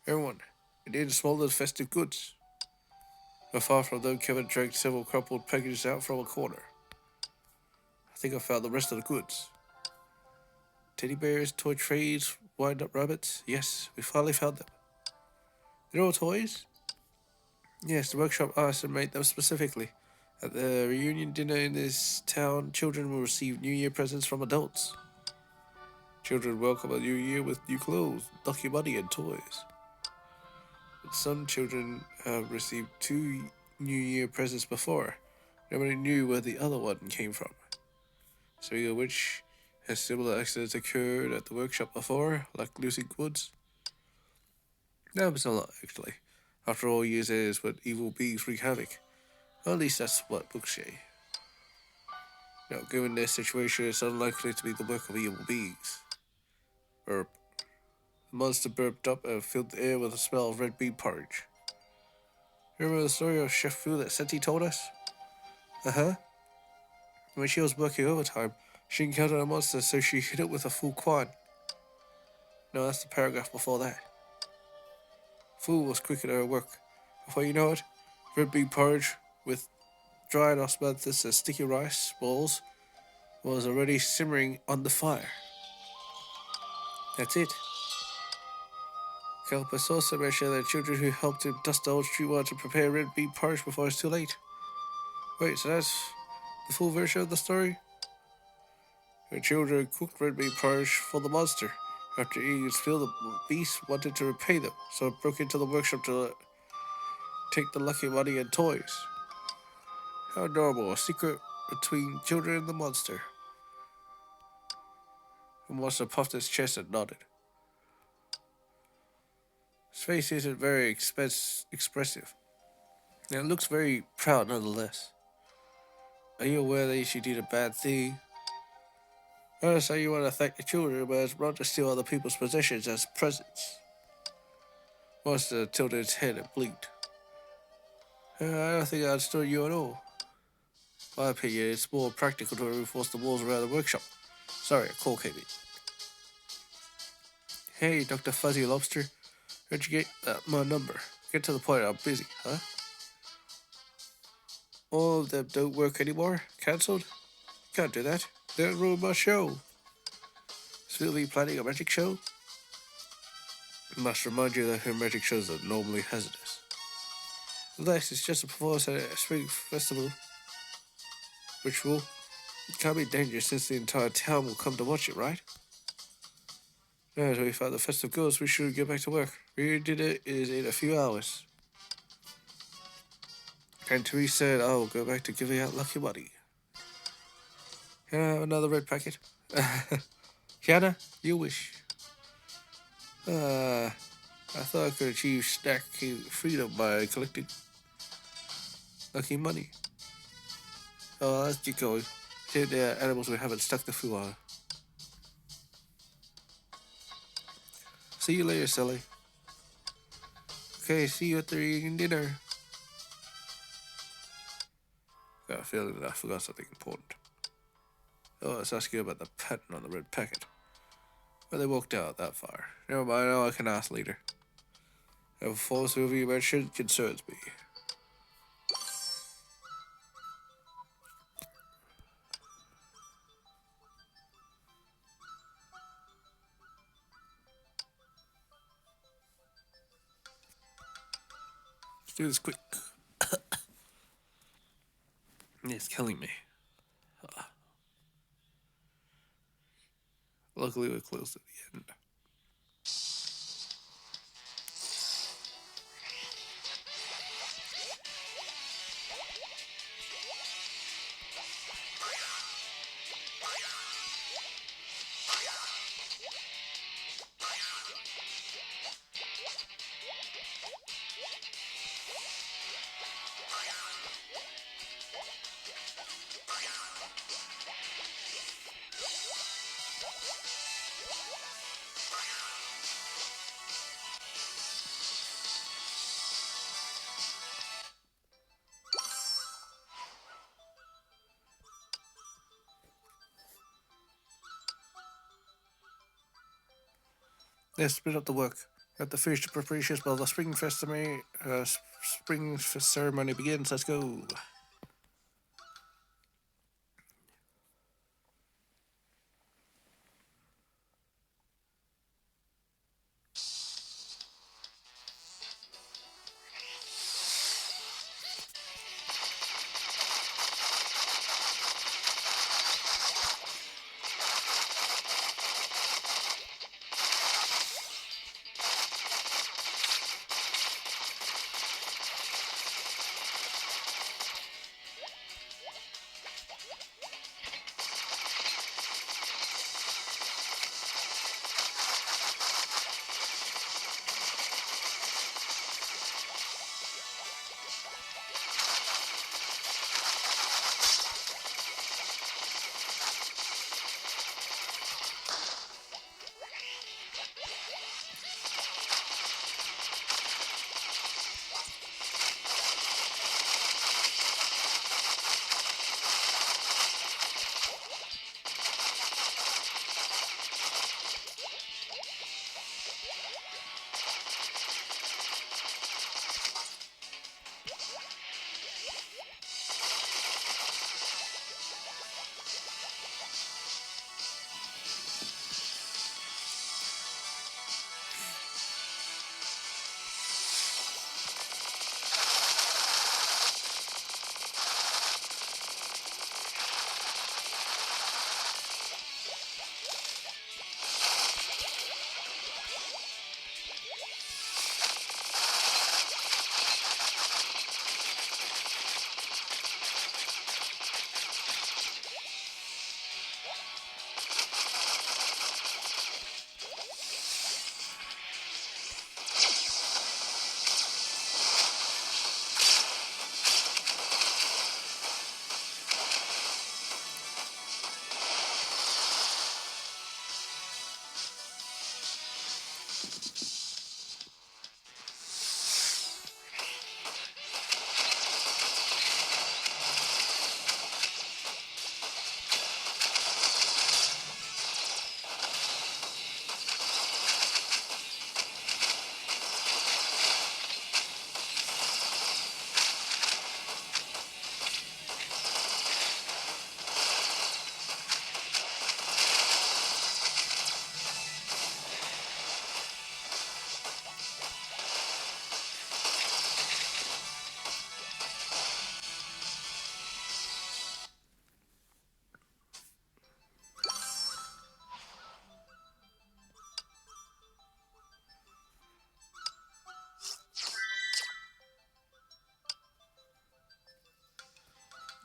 Everyone, it didn't smell the festive goods. Not far from them, Kevin dragged several crumpled packages out from a corner. I think I found the rest of the goods. Teddy bears, toy trays, wind-up rabbits. Yes, we finally found them. They're all toys? Yes, the workshop asked and made them specifically. At the reunion dinner in this town, children will receive New Year presents from adults. Children welcome a new year with new clothes, lucky money, and toys. But some children have received 2 New Year presents before. Nobody knew where the other one came from. Speaking of which, has similar accidents occurred at the workshop before, like losing goods? No, it's not a lot, actually. After all, years it is when evil beings wreak havoc. Or at least that's what books say. Now, given this situation, it's unlikely to be the work of evil beings. Burp. The monster burped up and filled the air with the smell of red bean porridge. Remember the story of Chef Fu that Senti told us? Uh-huh. When she was working overtime, she encountered a monster, so she hit it with a full quan. No, that's the paragraph before that. Fu was quick at her work. Before you know it, red bean porridge with dried osmanthus and sticky rice balls was already simmering on the fire. That's it. Calpus also mentioned that children who helped him dust the old street wanted to prepare red bean porridge before it's too late. Wait, so that's the full version of the story? The children cooked red bean porridge for the monster. After eating its fill, the beast wanted to repay them, so it broke into the workshop to take the lucky money and toys. How adorable, a secret between children and the monster. The monster puffed its chest and nodded. His face isn't very expressive, and it looks very proud nonetheless. Are you aware that she did a bad thing? I understand you want to thank the children, but it's not to steal other people's possessions as presents. Monster tilted its head and blinked. I don't think I'd steal you at all. In my opinion, it's more practical to reinforce the walls around the workshop. Sorry, a call came in. Hey, Dr. Fuzzy Lobster. Where'd you get my number? Get to the point, I'm busy, huh? All of them don't work anymore? Cancelled? Can't do that. They'll ruin my show. Sylvie planning a magic show? I must remind you that her magic shows are normally hazardous. Relax, it's just a performance at a spring festival ritual. It can't be dangerous since the entire town will come to watch it, right? Now that we found the festive goods, we should get back to work. Dinner is in a few hours. And Therese said, I will go back to giving out lucky money. Can I have another red packet? Kiana, you wish. I thought I could achieve snack freedom by collecting lucky money. Oh, let's get going. See the animals we haven't stuck the food on. See you later, Sally. Okay, see you at the eating dinner. Got a feeling that I forgot something important. Oh, let's ask you about the pattern on the red packet. Well, they walked out that far. Never mind, I can ask later. If a false movie you mentioned concerns me. Let's do this quick. It's killing me. Luckily, we're close to the end. Let's split up the work. Let the finish the preparations while the spring ceremony begins. Let's go.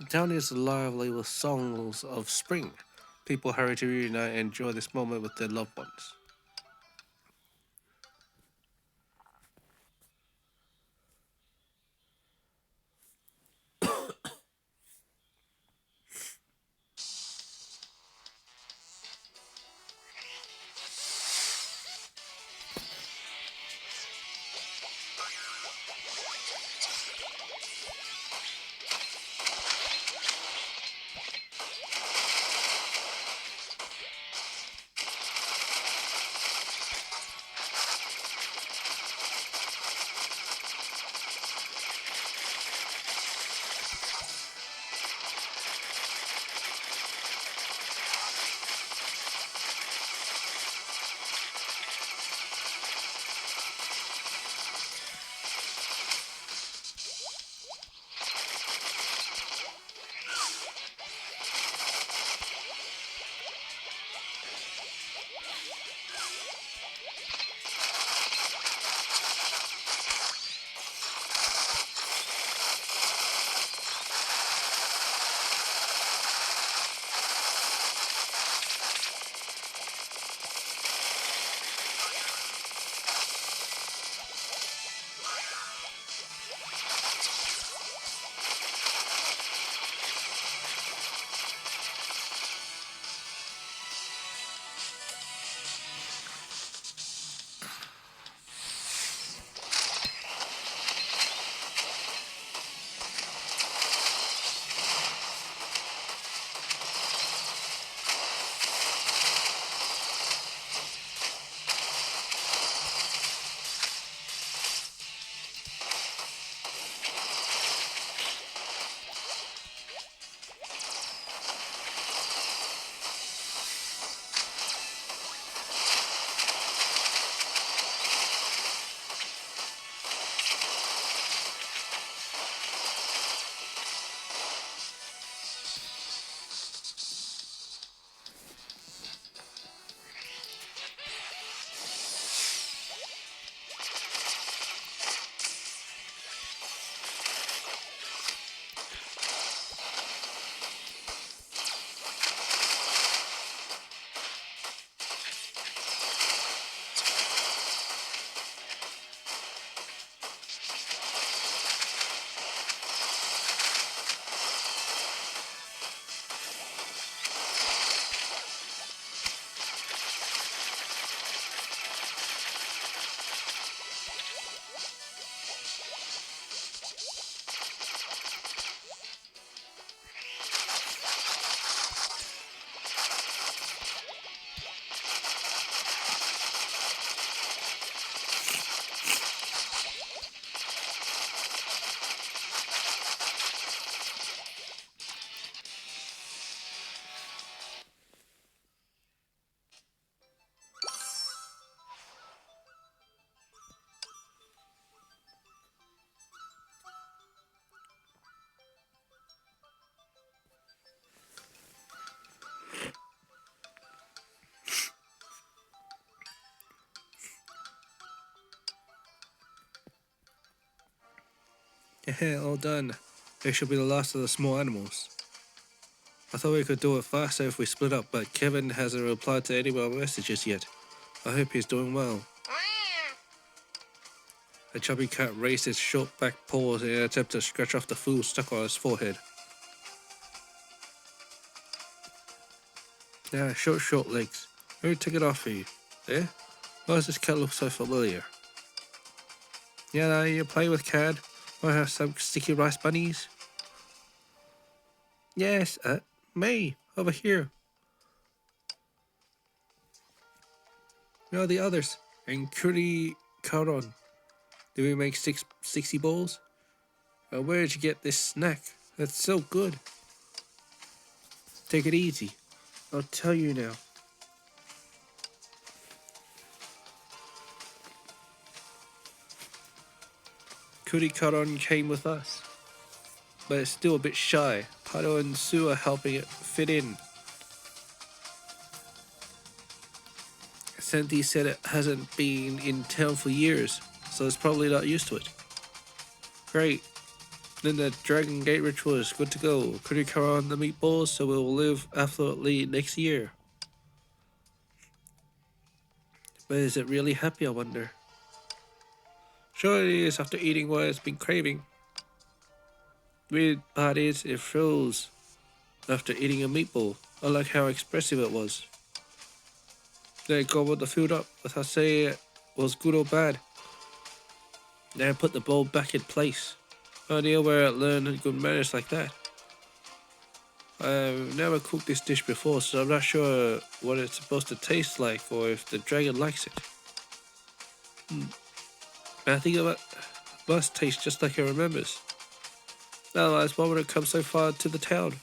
The town is lively with songs of spring. People hurry to reunite and enjoy this moment with their loved ones. All done. It should be the last of the small animals. I thought we could do it faster if we split up, but Kevin hasn't replied to any of our messages yet. I hope he's doing well. The chubby cat raised its short back paws in an attempt to scratch off the food stuck on his forehead. Yeah, short legs. Let me take it off for you. Eh? Why does this cat look so familiar? Yeah, you play with cat. Want to have some sticky rice bunnies? Yes, me, over here. No, the others. And Curry Caron. Did we make 60 balls? Where did you get this snack? That's so good. Take it easy. I'll tell you now. Curry Caron came with us, but it's still a bit shy. Pato and Sue are helping it fit in. Santi said it hasn't been in town for years, so it's probably not used to it. Great. Then the Dragon Gate ritual is good to go. Curry Caron the meatballs, so we'll live affluently next year. But is it really happy, I wonder? Sure it is after eating what it's been craving. Weird part is it froze after eating a meatball. I like how expressive it was. They gobbled the food up without saying it was good or bad. Then put the bowl back in place. No idea where it learned good manners like that. I've never cooked this dish before, so I'm not sure what it's supposed to taste like or if the dragon likes it. I think it must taste just like it remembers. Otherwise, why would it come so far to the town?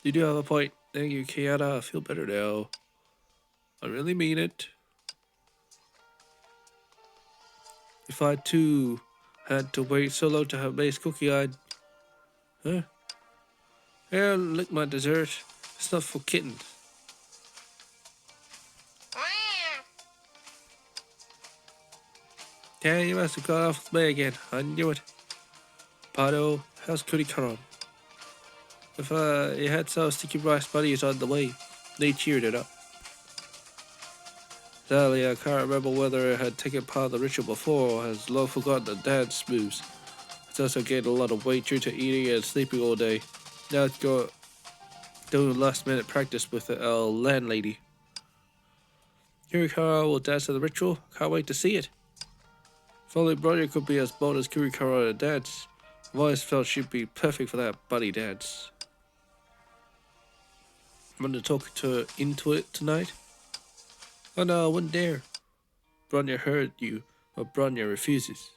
You do have a point. Thank you, Kiara. I feel better now. I really mean it. If I too had to wait so long to have May's cookie, I'd... Huh? Here, lick my dessert. It's not for kittens. Yeah, you must have got off with May again. I knew it. Pato, how's Curry Caron? If he had some sticky rice buddies on the way, they cheered it up. Sadly, I can't remember whether it had taken part of the ritual before or has long forgotten the dance moves. It's also gained a lot of weight due to eating and sleeping all day. Now it's doing last minute practice with our landlady. Kirikara will dance to the ritual. Can't wait to see it. If only Bronya could be as bold as Kirikara to dance. I've always felt she'd be perfect for that buddy dance. Want to talk to her into it tonight? Oh no, I wouldn't dare. Bronya heard you, but Bronya refuses.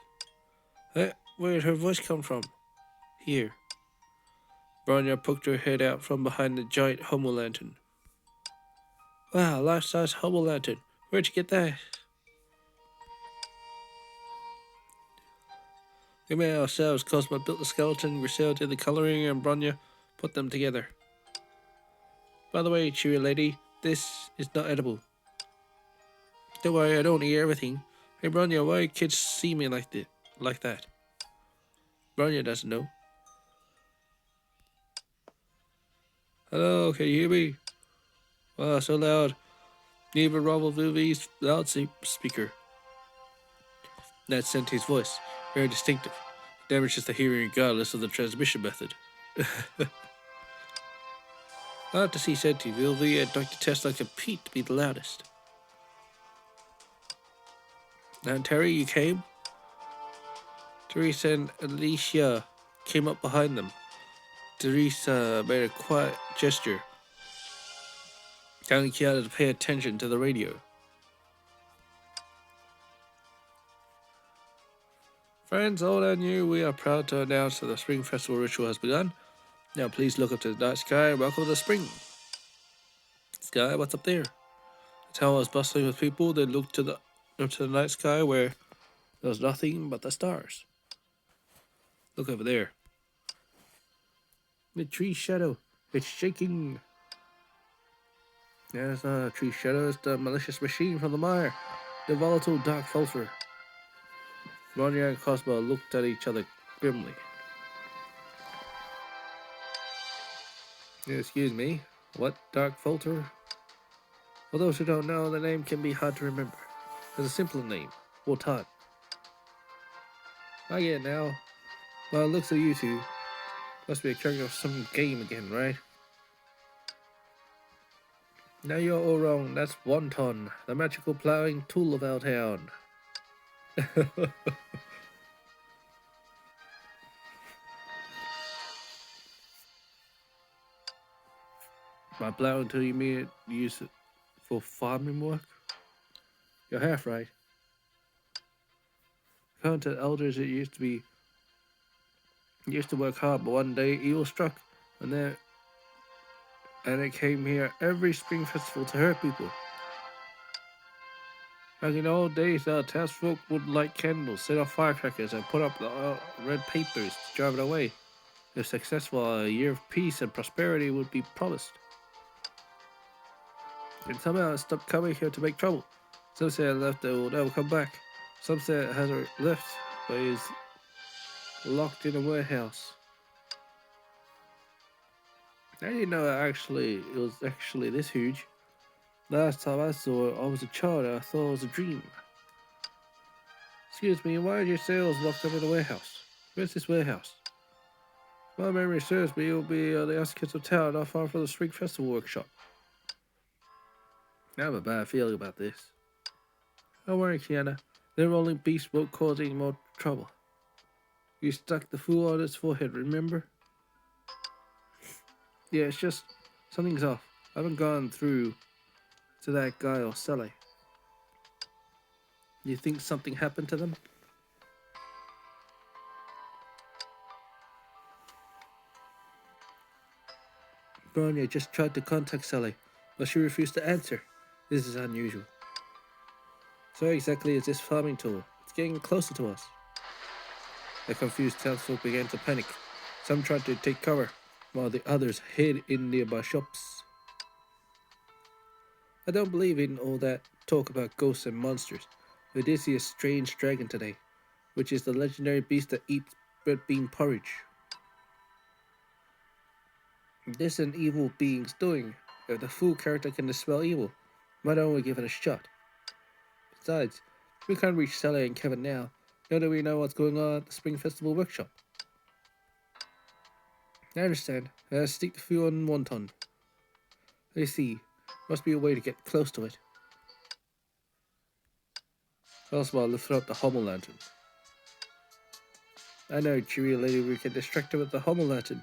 Where did her voice come from? Here. Bronya poked her head out from behind the giant homo lantern. Wow, life-size homo lantern. Where'd you get that? We made ourselves. Cosmo built the skeleton, Griselle did the coloring, and Bronya put them together. By the way, cheery lady, this is not edible. Don't worry, I don't eat everything. Hey Bronya, why kids see me like that? Bronya doesn't know. Hello, can you hear me? Wow, so loud. Need a Rumble Movies loudspeaker. That's Senti's voice. Very distinctive. Damages the hearing regardless of the transmission method. I'll have to see Senti. Vilvi and Dr. Tesla compete to be the loudest. And Terry, you came? Teresa and Alicia came up behind them. Teresa made a quiet gesture, telling Kiara to pay attention to the radio. Friends, old and new, we are proud to announce that the Spring Festival ritual has begun. Now please look up to the night sky and welcome to the spring. Sky, what's up there? The town was bustling with people. They looked up to the night sky where there was nothing but the stars. Look over there. The tree shadow. It's shaking. Yeah, it's not a tree shadow. It's the malicious machine from the mire. The volatile dark sulfur. Ronya and Cosmo looked at each other grimly. Excuse me, what, Dark Folter? For those who don't know, the name can be hard to remember. There's a simpler name, Wotan. I get it now. Well, it looks like you two. Must be a character of some game again, right? Now you're all wrong. That's Wonton, the magical plowing tool of our town. By plowing tool, you mean it use it for farming work? You're half right. According to the elders, it used to work hard, but one day evil struck, and it came here every spring festival to hurt people. Back in the old days, our townsfolk would light candles, set off firecrackers, and put up the red papers to drive it away. If successful, a year of peace and prosperity would be promised. And somehow it stopped coming here to make trouble. Some say it left and will never come back. Some say it has left, but is locked in a warehouse. I didn't know it was actually this huge. Last time I saw it, I was a child and I thought it was a dream. Excuse me, why did you say it was locked up in a warehouse? Where's this warehouse? My memory serves me, it will be on the outskirts of town, not far from the Spring Festival workshop. I have a bad feeling about this. Don't worry, Kiana. The rolling beast won't cause any more trouble. You stuck the fool on its forehead, remember? Yeah, it's just something's off. I haven't gone through to that guy or Sally. You think something happened to them? Bronya just tried to contact Sally, but she refused to answer. This is unusual. So exactly is this farming tool? It's getting closer to us. The confused townsfolk began to panic. Some tried to take cover, while the others hid in nearby shops. I don't believe in all that talk about ghosts and monsters. We did see a strange dragon today, which is the legendary beast that eats red bean porridge. This is an evil being's doing. If the fool character can dispel evil, why don't we give it a shot? Besides, we can't reach Sally and Kevin now. Nor do we know what's going on at the Spring Festival workshop. I understand. Stick the fool on Wonton. I see. Must be a way to get close to it. Oswald lifted up the Hummel lantern. I know, cheery lady, we can distract her with the Hummel lantern.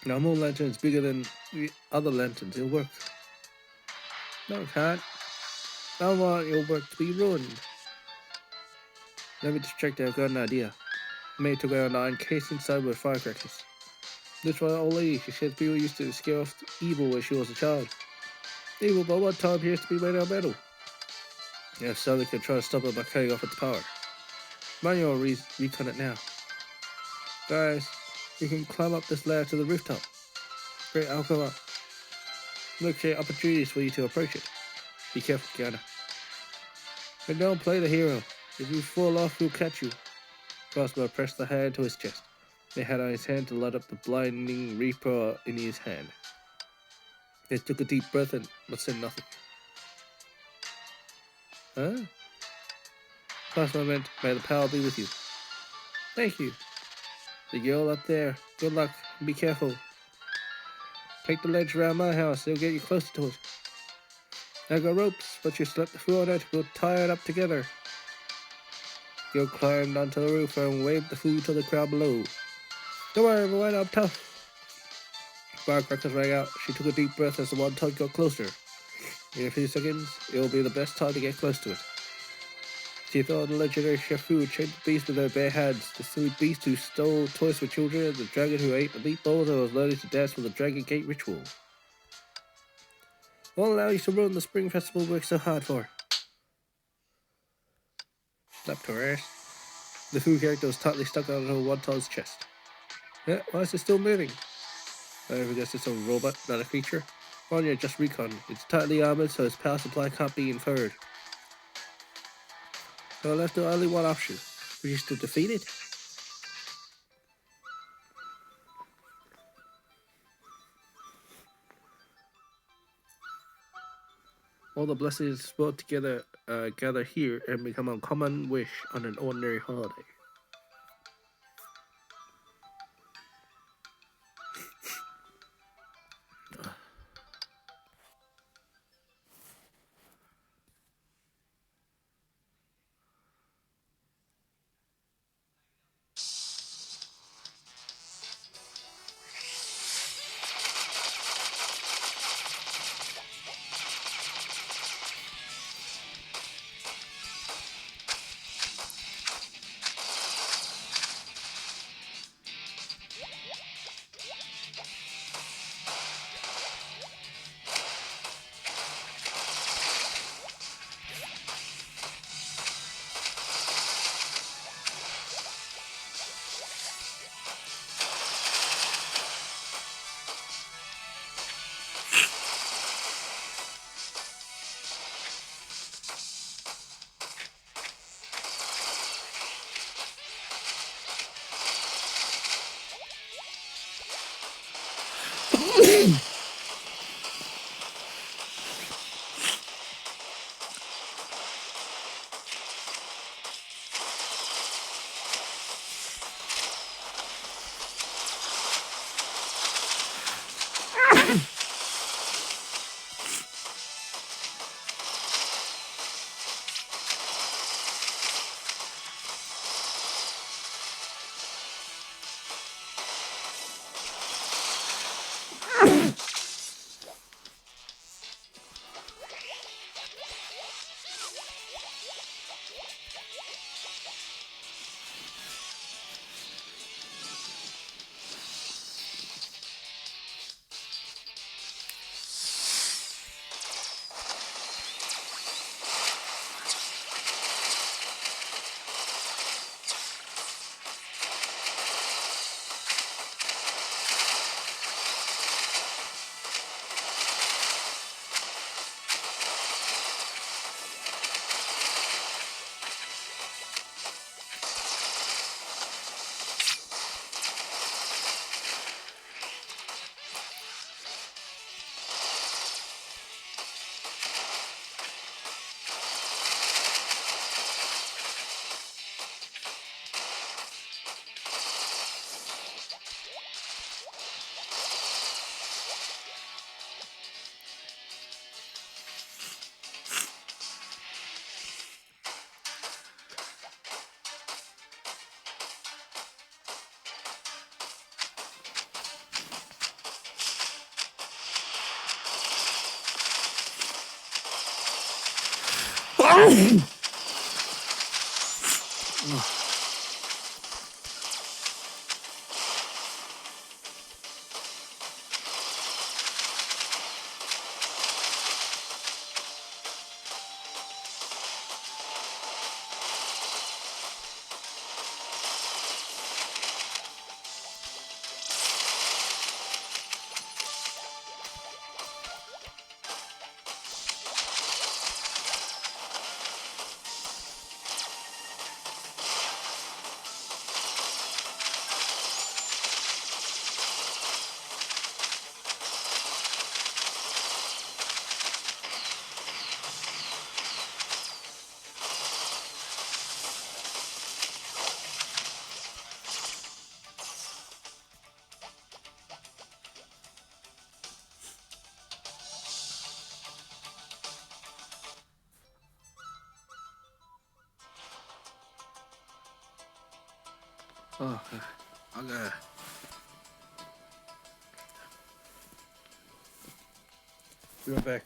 The Hummel lantern is bigger than the other lanterns. It'll work. No, it can't. I don't want your work to be ruined. Let me distract her. I've got an idea. I made to go on and encased inside with firecrackers. This one old lady, she said people used to scare off evil when she was a child. Evil, but one time appears to be made of metal. Yeah, Sally can try to stop it by cutting off its power. Manuel recon it now. Guys, you can climb up this ladder to the rooftop. Great, I'll come up. Look, create opportunities for you to approach it. Be careful, Kiana. And don't play the hero. If you fall off, we'll catch you. Crossbow pressed the hand to his chest. He had on his hand to light up the blinding reaper in his hand. He took a deep breath but said nothing. Huh? Crossbow meant, may the power be with you. Thank you. The girl up there. Good luck. Be careful. Take the ledge around my house. It'll get you closer to it. I got ropes, but you slept the food on it. We'll tie it up together. Gil climbed onto the roof and waved the food to the crowd below. Don't worry, everyone, I'm tough. Firecrackers rang out. She took a deep breath as the Wonton got closer. In a few seconds, it will be the best time to get close to it. She thought the legendary chef food chained the beast with her bare hands, the silly beast who stole toys for children, the dragon who ate the meatballs and was learning to dance for the Dragon Gate ritual. Won't allow you to ruin the Spring Festival we worked so hard for. Slapped her ass. The food character was tightly stuck onto her Wonton's chest. Yeah, why is it still moving? I guess it's a robot, not a creature. Ronya just recon. It's tightly armored, so its power supply can't be inferred. So I left the only one option, which is to defeat it. All the blessings brought together gather here and become a common wish on an ordinary holiday. Oh, I gotta. Be right back.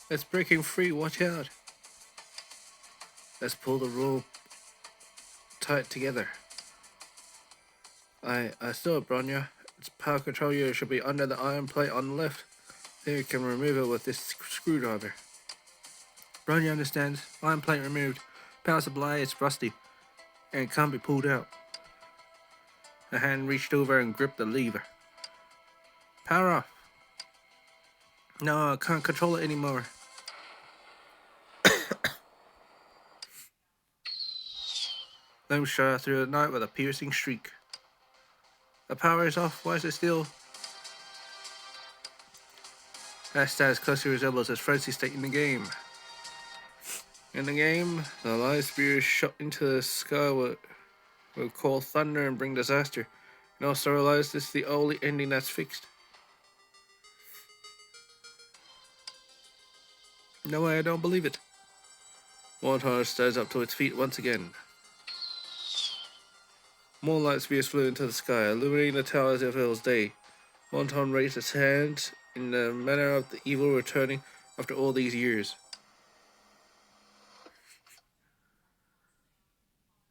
It's breaking free, watch out. Let's pull the rope tight together. I saw it, Bronya. Its power control unit should be under the iron plate on the left. Then we can remove it with this screwdriver. Bronya understands. Iron plate removed. Power supply is rusty and it can't be pulled out. Her hand reached over and gripped the lever. Power off. No, I can't control it anymore. Flame shot out through the night with a piercing shriek. The power is off. Why is it still? That status closely resembles its frenzy state in the game. In the game, the light spears shot into the sky will call thunder and bring disaster. And also realize this is the only ending that's fixed. No way, I don't believe it. Montar stands up to its feet once again. More light spears flew into the sky, illuminating the tower as if it was day. Monton raised his hand in the manner of the evil returning after all these years.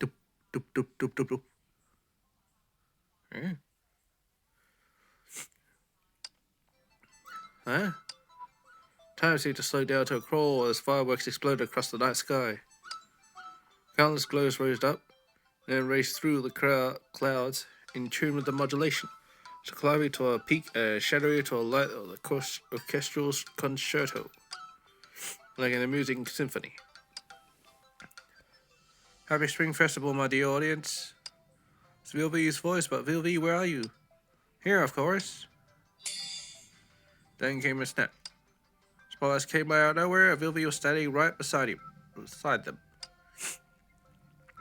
Doop, doop, doop, doop, doop, doop. Huh? Time seemed to slow down to a crawl as fireworks exploded across the night sky. Countless glows rose up, and then raced through the clouds in tune with the modulation, so climbing to a peak and shattering to a light of the orchestral concerto, like an amusing symphony. Happy Spring Festival, my dear audience. It's Vilvi's voice, but Vilvi, where are you? Here, of course. Then came a snap. Spotlights came out of nowhere, and Vilvi was standing right beside them.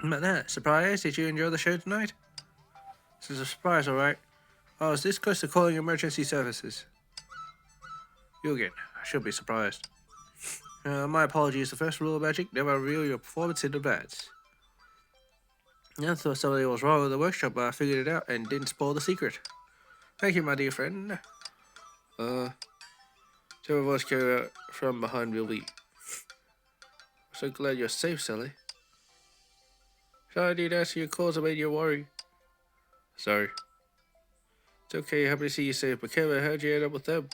But that, surprise, did you enjoy the show tonight? This is a surprise, alright. I was this close to calling emergency services. You again, I should be surprised. My apologies, the first rule of magic, never reveal your performance in advance. I thought something was wrong with the workshop, but I figured it out and didn't spoil the secret. Thank you, my dear friend. Tell voice came out from behind Wilby. So glad you're safe, Sally. Sorry I didn't answer your calls, I made you worry. Sorry. It's okay, happy to see you safe, but Kevin, how'd you end up with them?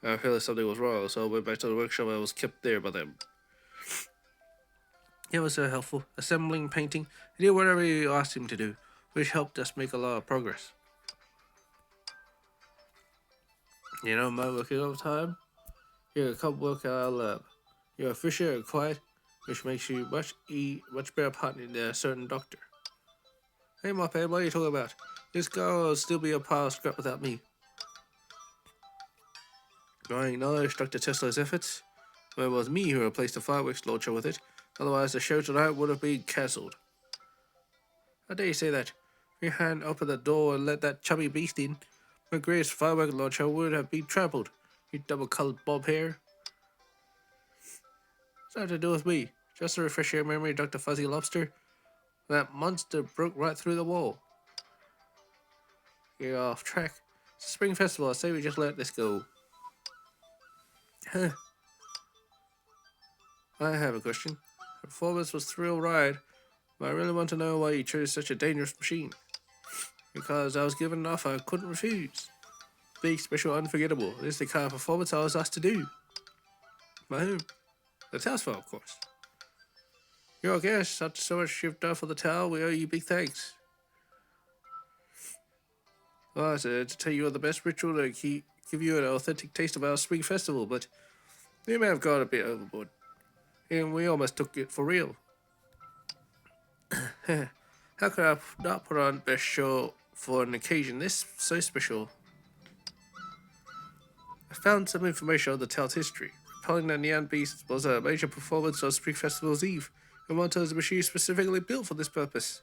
I felt like something was wrong, so I went back to the workshop and I was kept there by them. It was so helpful. Assembling, painting, he did whatever you asked him to do, which helped us make a lot of progress. You know, my working overtime? You're a come work at our lab. You're efficient and quiet, which makes you much better partner than a certain doctor. Hey, Muppet, what are you talking about? This girl will still be a pile of scrap without me. I acknowledge Dr. Tesla's efforts, but it was me who replaced the fireworks launcher with it. Otherwise, the show tonight would have been cancelled. How dare you say that? If your hand opened the door and let that chubby beast in, my greatest firework launcher would have been trampled. You double-colored bob hair. It's nothing to do with me. Just to refresh your memory, Dr. Fuzzy Lobster. That monster broke right through the wall. You're off track. It's a spring festival. I say we just let this go. Huh. I have a question. The performance was thrill ride, but I really want to know why you chose such a dangerous machine. Because I was given an offer I couldn't refuse. Big, special, unforgettable. This is the kind of performance I was asked to do. By whom? The townsfolk, of course. You're our guest. After so much you've done for the town, we owe you big thanks. Well, I said to tell you the best ritual to give you an authentic taste of our spring festival, but we may have gone a bit overboard. And we almost took it for real. How could I not put on best show for an occasion this so special? I found some information on the town's history. Repelling the Neon Beast was a major performance on Spring Festival's Eve, and one tells the machine specifically built for this purpose.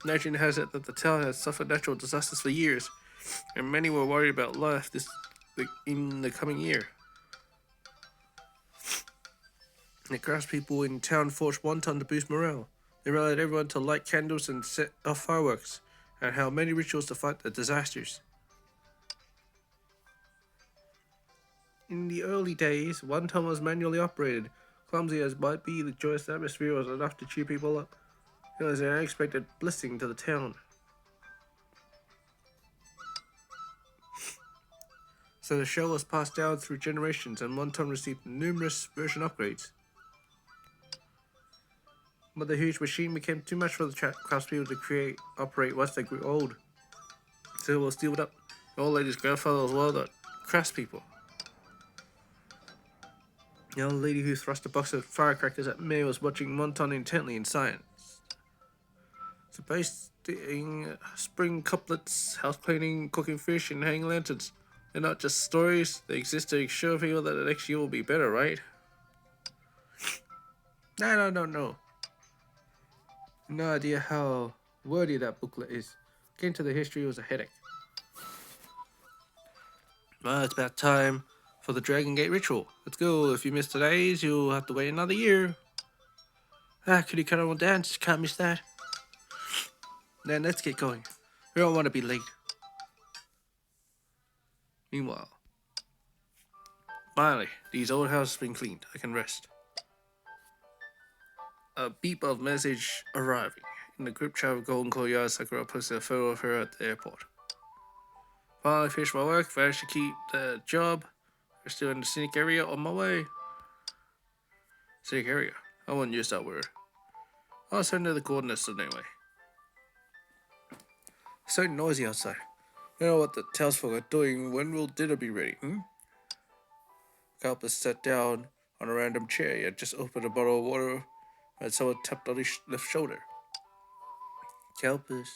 Legend has it that the town has suffered natural disasters for years, and many were worried about life in the coming year. The craftspeople in town forged wonton to boost morale. They rallied everyone to light candles and set off fireworks, and held many rituals to fight the disasters. In the early days, one tunnel was manually operated. Clumsy as might be, the joyous atmosphere was enough to cheer people up. It was an unexpected blessing to the town. So the show was passed down through generations, and one tunnel received numerous version upgrades. But the huge machine became too much for the craftspeople to operate once they grew old. So it was sealed up. The old lady's grandfather was one of the craftspeople. The old lady who thrust a box of firecrackers at May was watching Monton intently in silence. So basting spring couplets, house cleaning, cooking fish, and hanging lanterns. They're not just stories, they exist to assure people that the next year will be better, right? No. No idea how wordy that booklet is. Getting to the history was a headache. Well, it's about time for the Dragon Gate ritual. Let's go. If you miss today's, you'll have to wait another year. Could you cut on dance? Can't miss that. Then let's get going. We don't want to be late. Meanwhile, finally, these old houses have been cleaned. I can rest. A beep of message arriving. In the group chat of Golden Courtyard, Sakura posted a photo of her at the airport. Finally finished my work, managed to keep the job. We're still in the scenic area on my way. Scenic area? I wouldn't use that word. I'll send her the coordinates anyway. It's so noisy outside. I don't know what the townsfolk are doing. When will dinner be ready? Calpus sat down on a random chair. He had just opened a bottle of water and someone tapped on his left shoulder. Calpus.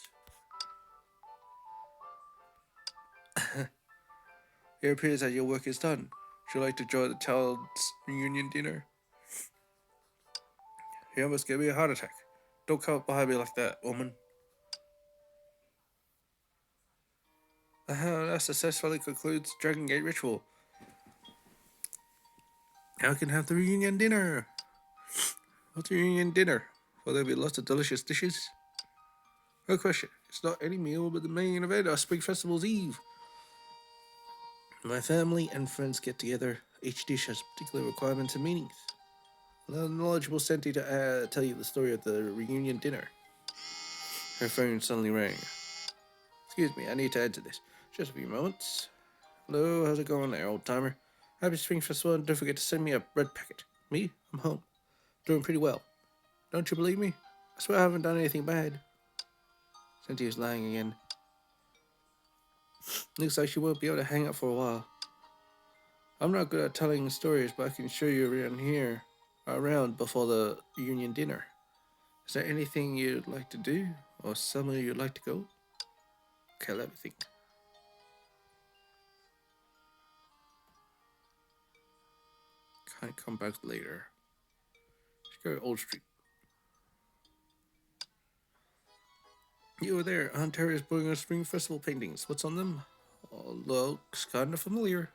It appears that your work is done. Would you like to join the town's reunion dinner? You almost gave me a heart attack. Don't come up behind me like that, woman. That successfully concludes Dragon Gate ritual. Now I can have the reunion dinner. What's the reunion dinner? Will there be lots of delicious dishes? No question. It's not any meal, but the main event of Spring Festival's Eve. My family and friends get together. Each dish has particular requirements and meanings. The knowledgeable sent you to tell you the story of the reunion dinner. Her phone suddenly rang. Excuse me, I need to answer this. Just a few moments. Hello, how's it going there, old timer? Happy Spring Festival, and don't forget to send me a bread packet. Me? I'm home. Doing pretty well. Don't you believe me? I swear I haven't done anything bad. Cynthia's lying again. Looks like she won't be able to hang out for a while. I'm not good at telling stories, but I can show you around before the reunion dinner. Is there anything you'd like to do? Or somewhere you'd like to go? Okay, let me think. Can't come back later. Let's go to Old Street. You were there. Aunt Terry's putting on Spring Festival paintings. What's on them? Oh, looks kind of familiar.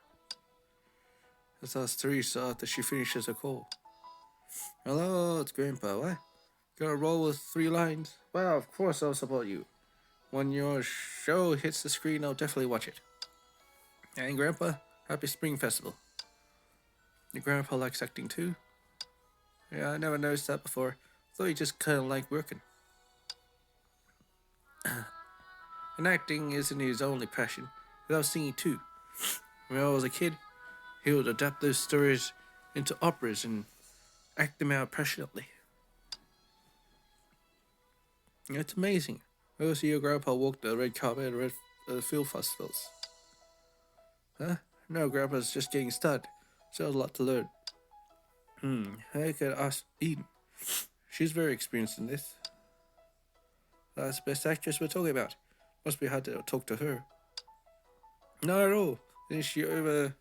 That's asked Teresa after she finishes her call. Hello, it's Grandpa. What? Got a roll with 3 lines? Well, of course I'll support you. When your show hits the screen, I'll definitely watch it. And Grandpa, happy Spring Festival. Your Grandpa likes acting too? Yeah, I never noticed that before. Thought he just kind of liked working. And acting isn't his only passion. He loves singing too. When I was a kid, he would adapt those stories into operas and act them out passionately. It's amazing. I go see your grandpa walk the red carpet at film festivals. Huh? No, Grandpa's just getting started. Still has a lot to learn. I could ask Eden. She's very experienced in this. That's the best actress we're talking about. Must be hard to talk to her. Not at all. Isn't she over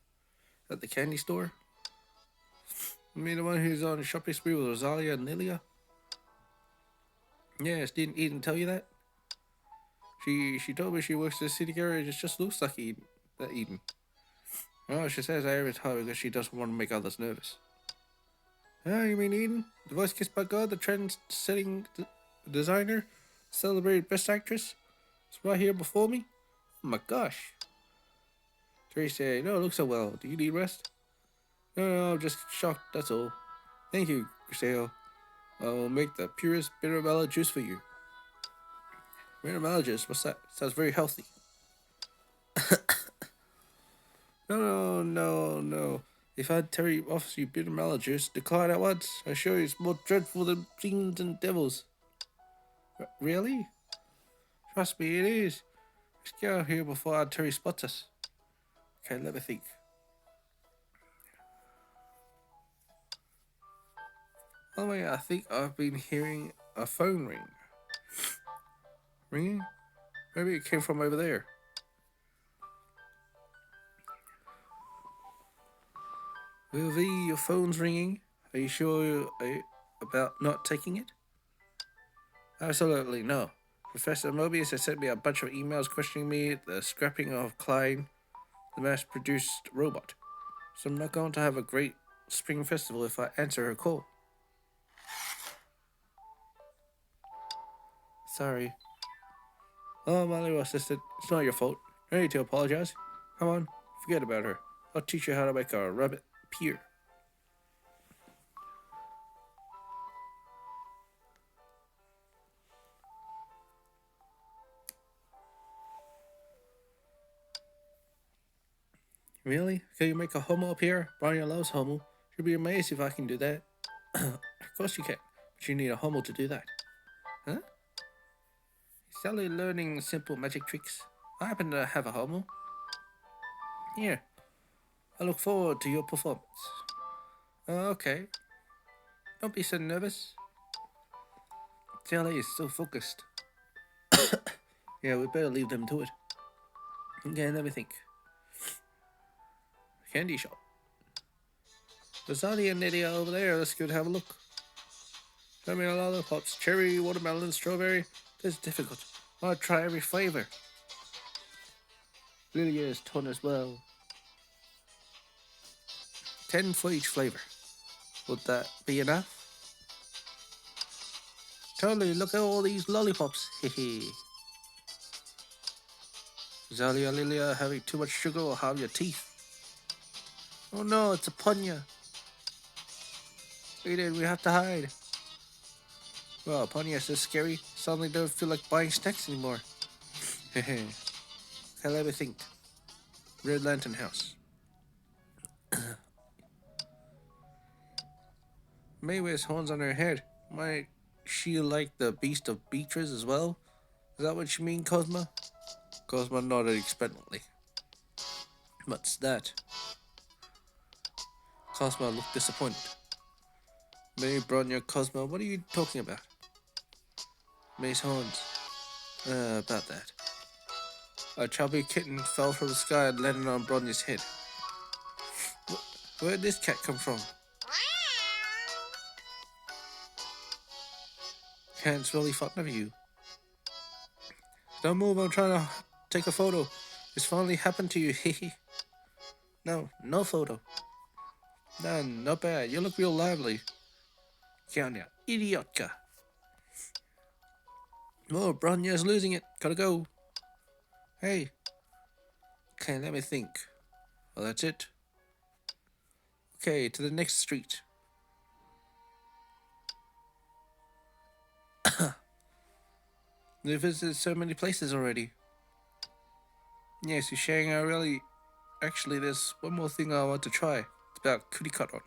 at the candy store? You mean the one who's on a shopping spree with Rosalia and Lilia? Yes, didn't Eden tell you that? She told me she works in the city garage. It just looks like Eden. Oh, she says I every time because she doesn't want to make others nervous. Oh, you mean Eden? The voice kissed by God, the trend-setting designer, celebrated best actress? It's right here before me? Oh my gosh. Teresa, you don't look so well. Do you need rest? No, I'm just shocked, that's all. Thank you, Griseo. I'll make the purest bitter melon juice for you. Bitter melon juice? What's that? Sounds very healthy. No. If Terry offers you bitter melon juice, decline at once. I assure you it's more dreadful than fiends and devils. Really? Trust me, it is. Let's get out of here before Aunt Terry spots us. Okay, let me think. Oh my god, I think I've been hearing a phone ring. Ringing? Maybe it came from over there. V, your phone's ringing. Are you sure about not taking it? Absolutely no. Professor Mobius has sent me a bunch of emails questioning me, the scrapping of Klein, the mass-produced robot. So I'm not going to have a great spring festival if I answer her call. Sorry. Oh, my little assistant, it's not your fault. No need to apologize. Come on, forget about her. I'll teach you how to make a rabbit appear. Really? Can you make a homo appear? Brian loves homo. She'd be amazed if I can do that. Of course you can, but you need a homo to do that. Huh? He's only learning simple magic tricks. I happen to have a homo. Here. I look forward to your performance. Okay. Don't be so nervous. TLA is so focused. Yeah, we better leave them to it. Okay, let me think. Candy shop. Lasagna and Nydia over there. Let's go have a look. Show me a lollipops. Cherry, watermelon, strawberry. This is difficult. I want to try every flavor. Lilia is torn as well. 10 for each flavor. Would that be enough? Totally, look at all these lollipops. Hehe. Zalia Lilia having too much sugar will harm your teeth. Oh no, it's a punya. Aiden, we have to hide. Well, punya is so scary. Suddenly don't feel like buying snacks anymore. Hehe. Okay, let me think. Red Lantern House. May wears horns on her head. Might she like the beast of Beatrice as well? Is that what you mean, Cosma? Cosma nodded expectantly. What's that? Cosma looked disappointed. May, Bronya, Cosma, what are you talking about? May's horns. About that. A chubby kitten fell from the sky and landed on Bronya's head. Where'd this cat come from? Cat's really fond of you. Don't move, I'm trying to take a photo. It's finally happened to you, hehe. No photo. None, not bad. You look real lively. Kanya, idiotka. Oh, Bronya's losing it. Gotta go. Hey. Okay, let me think. Well, that's it. Okay, to the next street. We've visited so many places already. Yes, you're sharing our really... Actually, there's one more thing I want to try. It's about Kurikaton.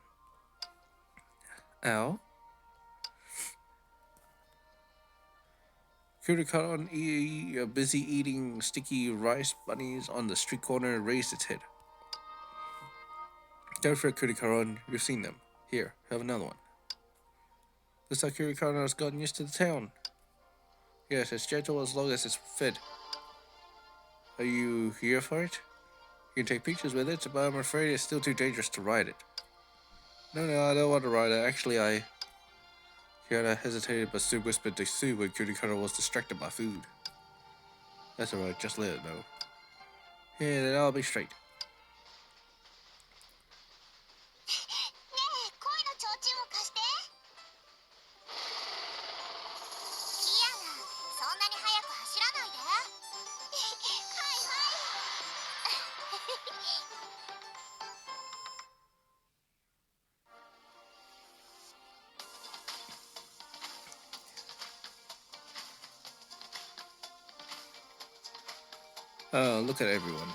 Ow. Kurikaton, busy eating sticky rice bunnies on the street corner, raised its head. Go for it, Kurikaton. You've seen them. Here, have another one. Looks like Kurikaton has gotten used to the town. Yes, it's gentle as long as it's fed. Are you here for it? You can take pictures with it, but I'm afraid it's still too dangerous to ride it. No, I don't want to ride it. Actually, Kiara hesitated but still whispered to Sue when Kurikaton was distracted by food. That's alright, just let it know. Yeah, then I'll be straight. Oh, look at everyone.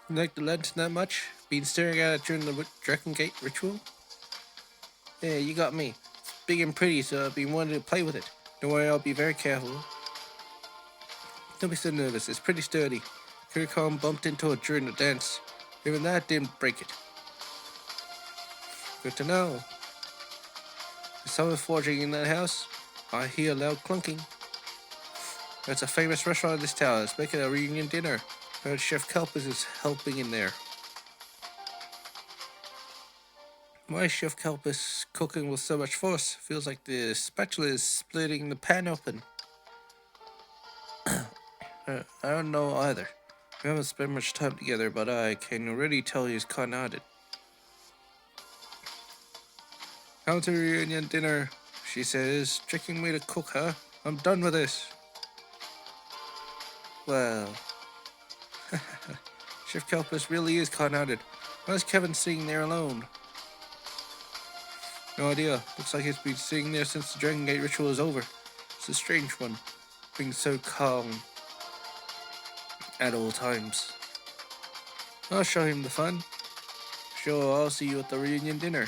You like the lantern that much? Been staring at it during the Dragon Gate ritual? Yeah, you got me. It's big and pretty, so I've been wanting to play with it. Don't worry, I'll be very careful. Don't be so nervous, it's pretty sturdy. Kirikon bumped into it during the dance. Even that didn't break it. Good to know. Is someone forging in that house? I hear loud clunking. It's a famous restaurant in this town. It's making a reunion dinner. Heard Chef Kelpis is helping in there. Why is Chef Kelpis cooking with so much force? Feels like the spatula is splitting the pan open. I don't know either. We haven't spent much time together, but I can already tell he's kind-hearted. Come to reunion dinner, she says, tricking me to cook her. I'm done with this. Well, Chef Kelpis really is kind-hearted. Why is Kevin sitting there alone? No idea. Looks like he's been sitting there since the Dragon Gate ritual is over. It's a strange one, being so calm at all times. I'll show him the fun. Sure, I'll see you at the reunion dinner.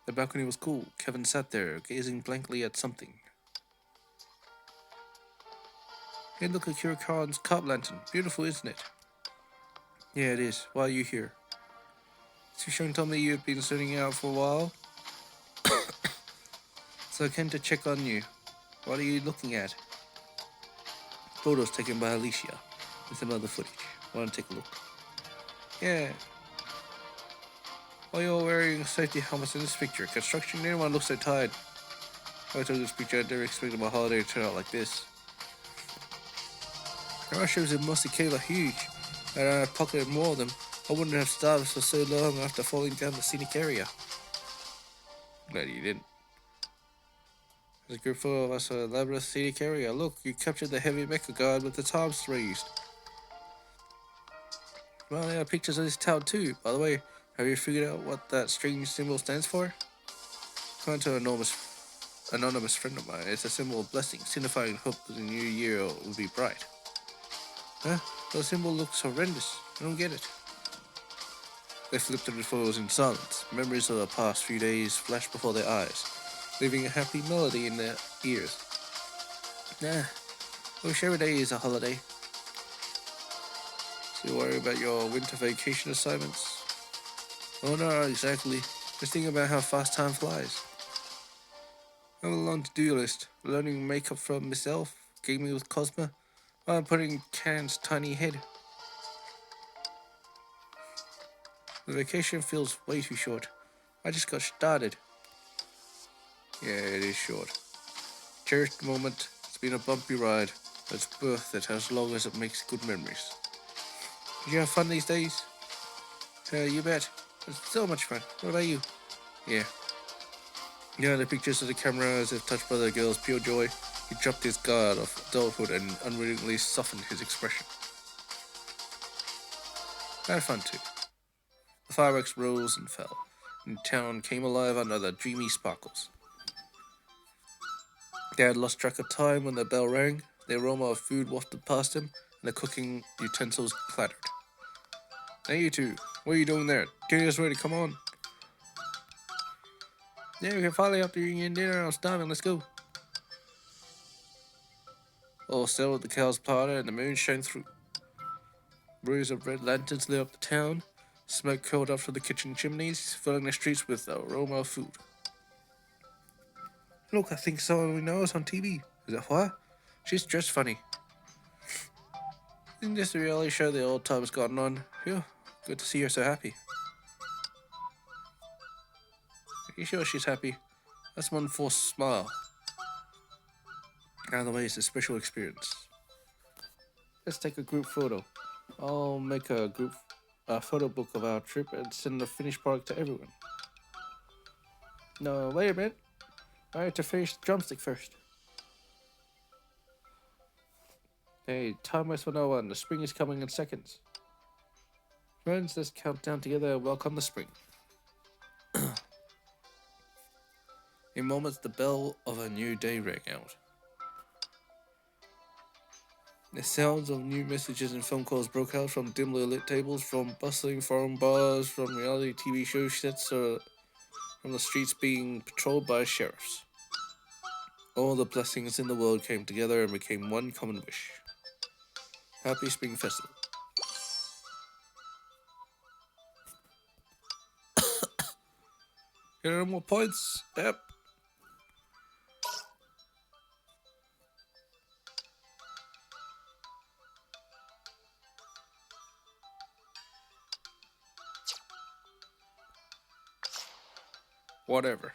The balcony was cool. Kevin sat there, gazing blankly at something. Hey, look at Kirikon's cup lantern. Beautiful, isn't it? Yeah, it is. Why are you here? Susheng told me you've been sitting out for a while, so I came to check on you. What are you looking at? Photos taken by Alicia and some other footage. Want to take a look? Yeah. Why you're wearing safety helmets in this picture? Construction, anyone looks so tired. I took this picture, I never expected my holiday to turn out like this. Our shows in Mossy Cave are huge, and I had pocketed more of them. I wouldn't have starved for so long after falling down the scenic area. Glad you didn't. There's a group full of us in a labyrinth scenic area. Look, you captured the heavy mecha guard with its arms raised. Well, there are pictures of this town too. By the way, have you figured out what that strange symbol stands for? According to an anonymous friend of mine, it's a symbol of blessing, signifying hope that the new year will be bright. Huh? The symbol looks horrendous. I don't get it. They flipped through the photos in silence. Memories of the past few days flashed before their eyes, leaving a happy melody in their ears. Nah, I wish every day is a holiday. Still worry about your winter vacation assignments? Oh no, exactly. Just thinking about how fast time flies. I have a long to-do list. Learning makeup from myself, gaming with Cosma, while I'm putting Karen's tiny head. The vacation feels way too short. I just got started. Yeah, it is short. Cherished moment. It's been a bumpy ride, but it's worth it as long as it makes good memories. Did you have fun these days? You bet. It's so much fun. What about you? Yeah. Yeah, the pictures of the camera as if touched by the girl's pure joy. He dropped his guard of adulthood and unwittingly softened his expression. I had fun too. The fireworks rose and fell, and the town came alive under the dreamy sparkles. Dad lost track of time when the bell rang. The aroma of food wafted past him, and the cooking utensils clattered. Hey, you two, what are you doing there? Getting us ready, come on. Yeah, we can finally have the reunion dinner. I'm starving, let's go. All settled at the cow's platter, and the moon shone through. Rows of red lanterns lit up the town. Smoke curled up from the kitchen chimneys, filling the streets with the aroma of food. Look, I think someone we know is on TV. Is that what? She's dressed funny. Isn't this a reality show the old times gotten on? Phew, good to see her so happy. Are you sure she's happy? That's one forced smile. Either way, it's a special experience. Let's take a group photo. I'll make a photo book of our trip and send the finished product to everyone. No, wait a minute. I have to finish the drumstick first. Hey, time waits for no one. The spring is coming in seconds. Friends, let's count down together and welcome the spring. In moments, the bell of a new day rang out. The sounds of new messages and phone calls broke out from dimly lit tables, from bustling foreign bars, from reality TV show sets, from the streets being patrolled by sheriffs. All the blessings in the world came together and became one common wish. Happy Spring Festival. Here are more points. Yep. Whatever.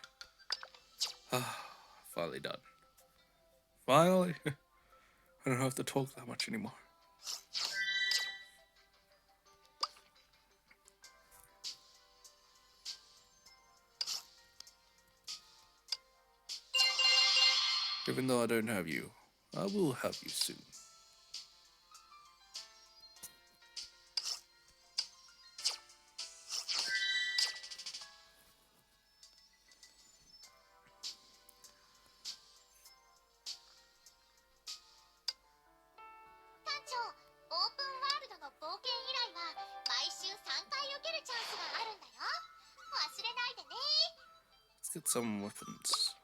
Finally done. Finally. I don't have to talk that much anymore. Even though I don't have you, I will have you soon. 館長、オープンワールドの冒険依頼は毎週3回受けるチャンスがあるんだよ。忘れないでね。Let's get some weapons.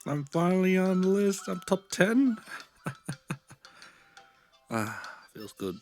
I'm finally on the list. I'm top 10. Feels good.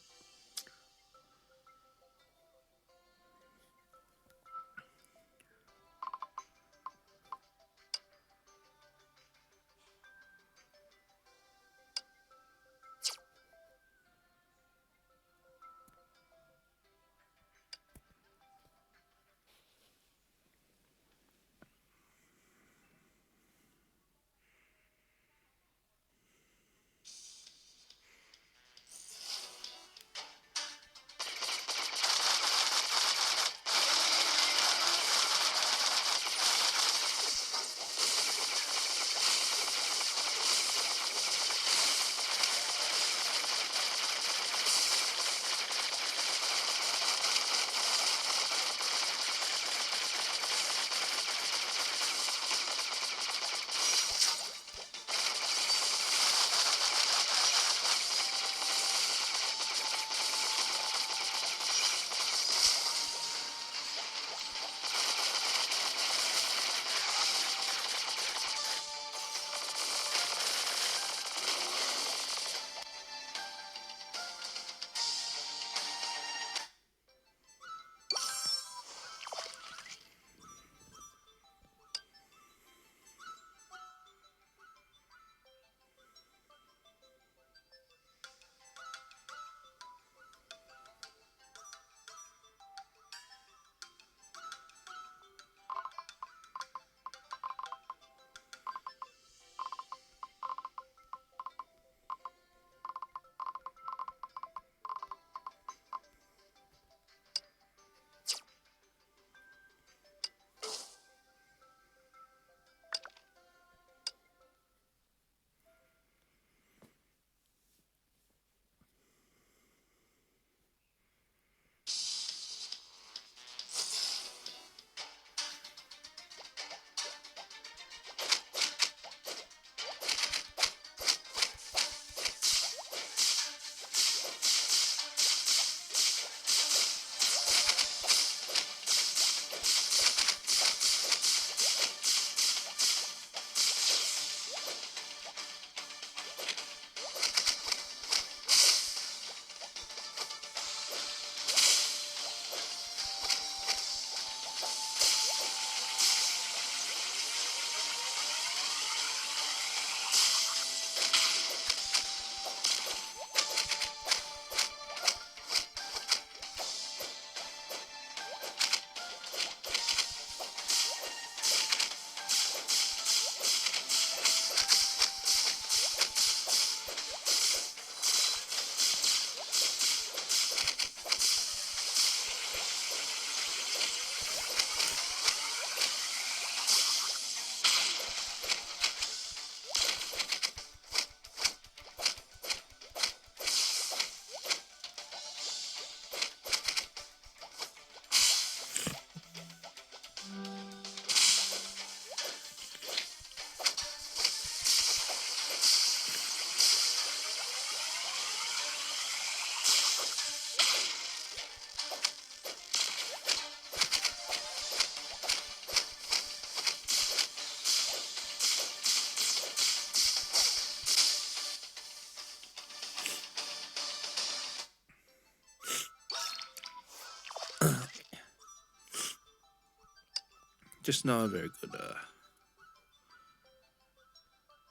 Just not a very good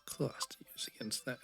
class to use against that.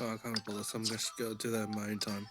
No, I can't bother, so I'm just going to do that in my own time.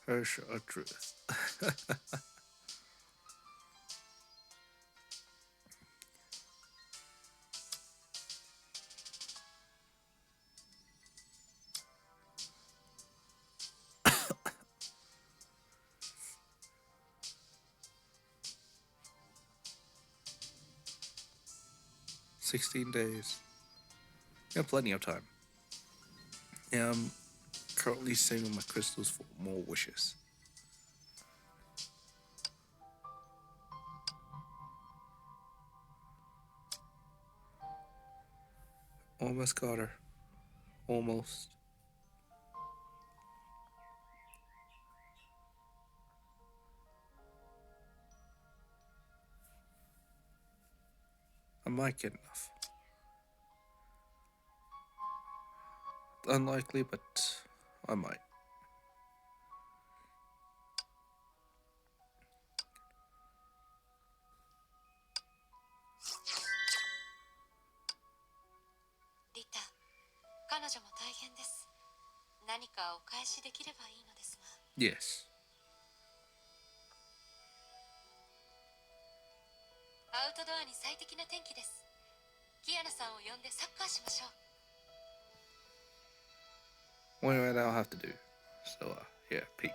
Harsh or truth. 16 days. Yeah, plenty of time. Yeah, I'm currently saving my crystals for more wishes. Almost got her. Almost. I might get enough. Unlikely, but I might. Rita, 彼女も大変です。何かお返しできればいいのですが。Yes. アウトドアに最適な天気です。キアナさんを呼んでサッカーしましょう。What do I now have to do? So, yeah, Peach.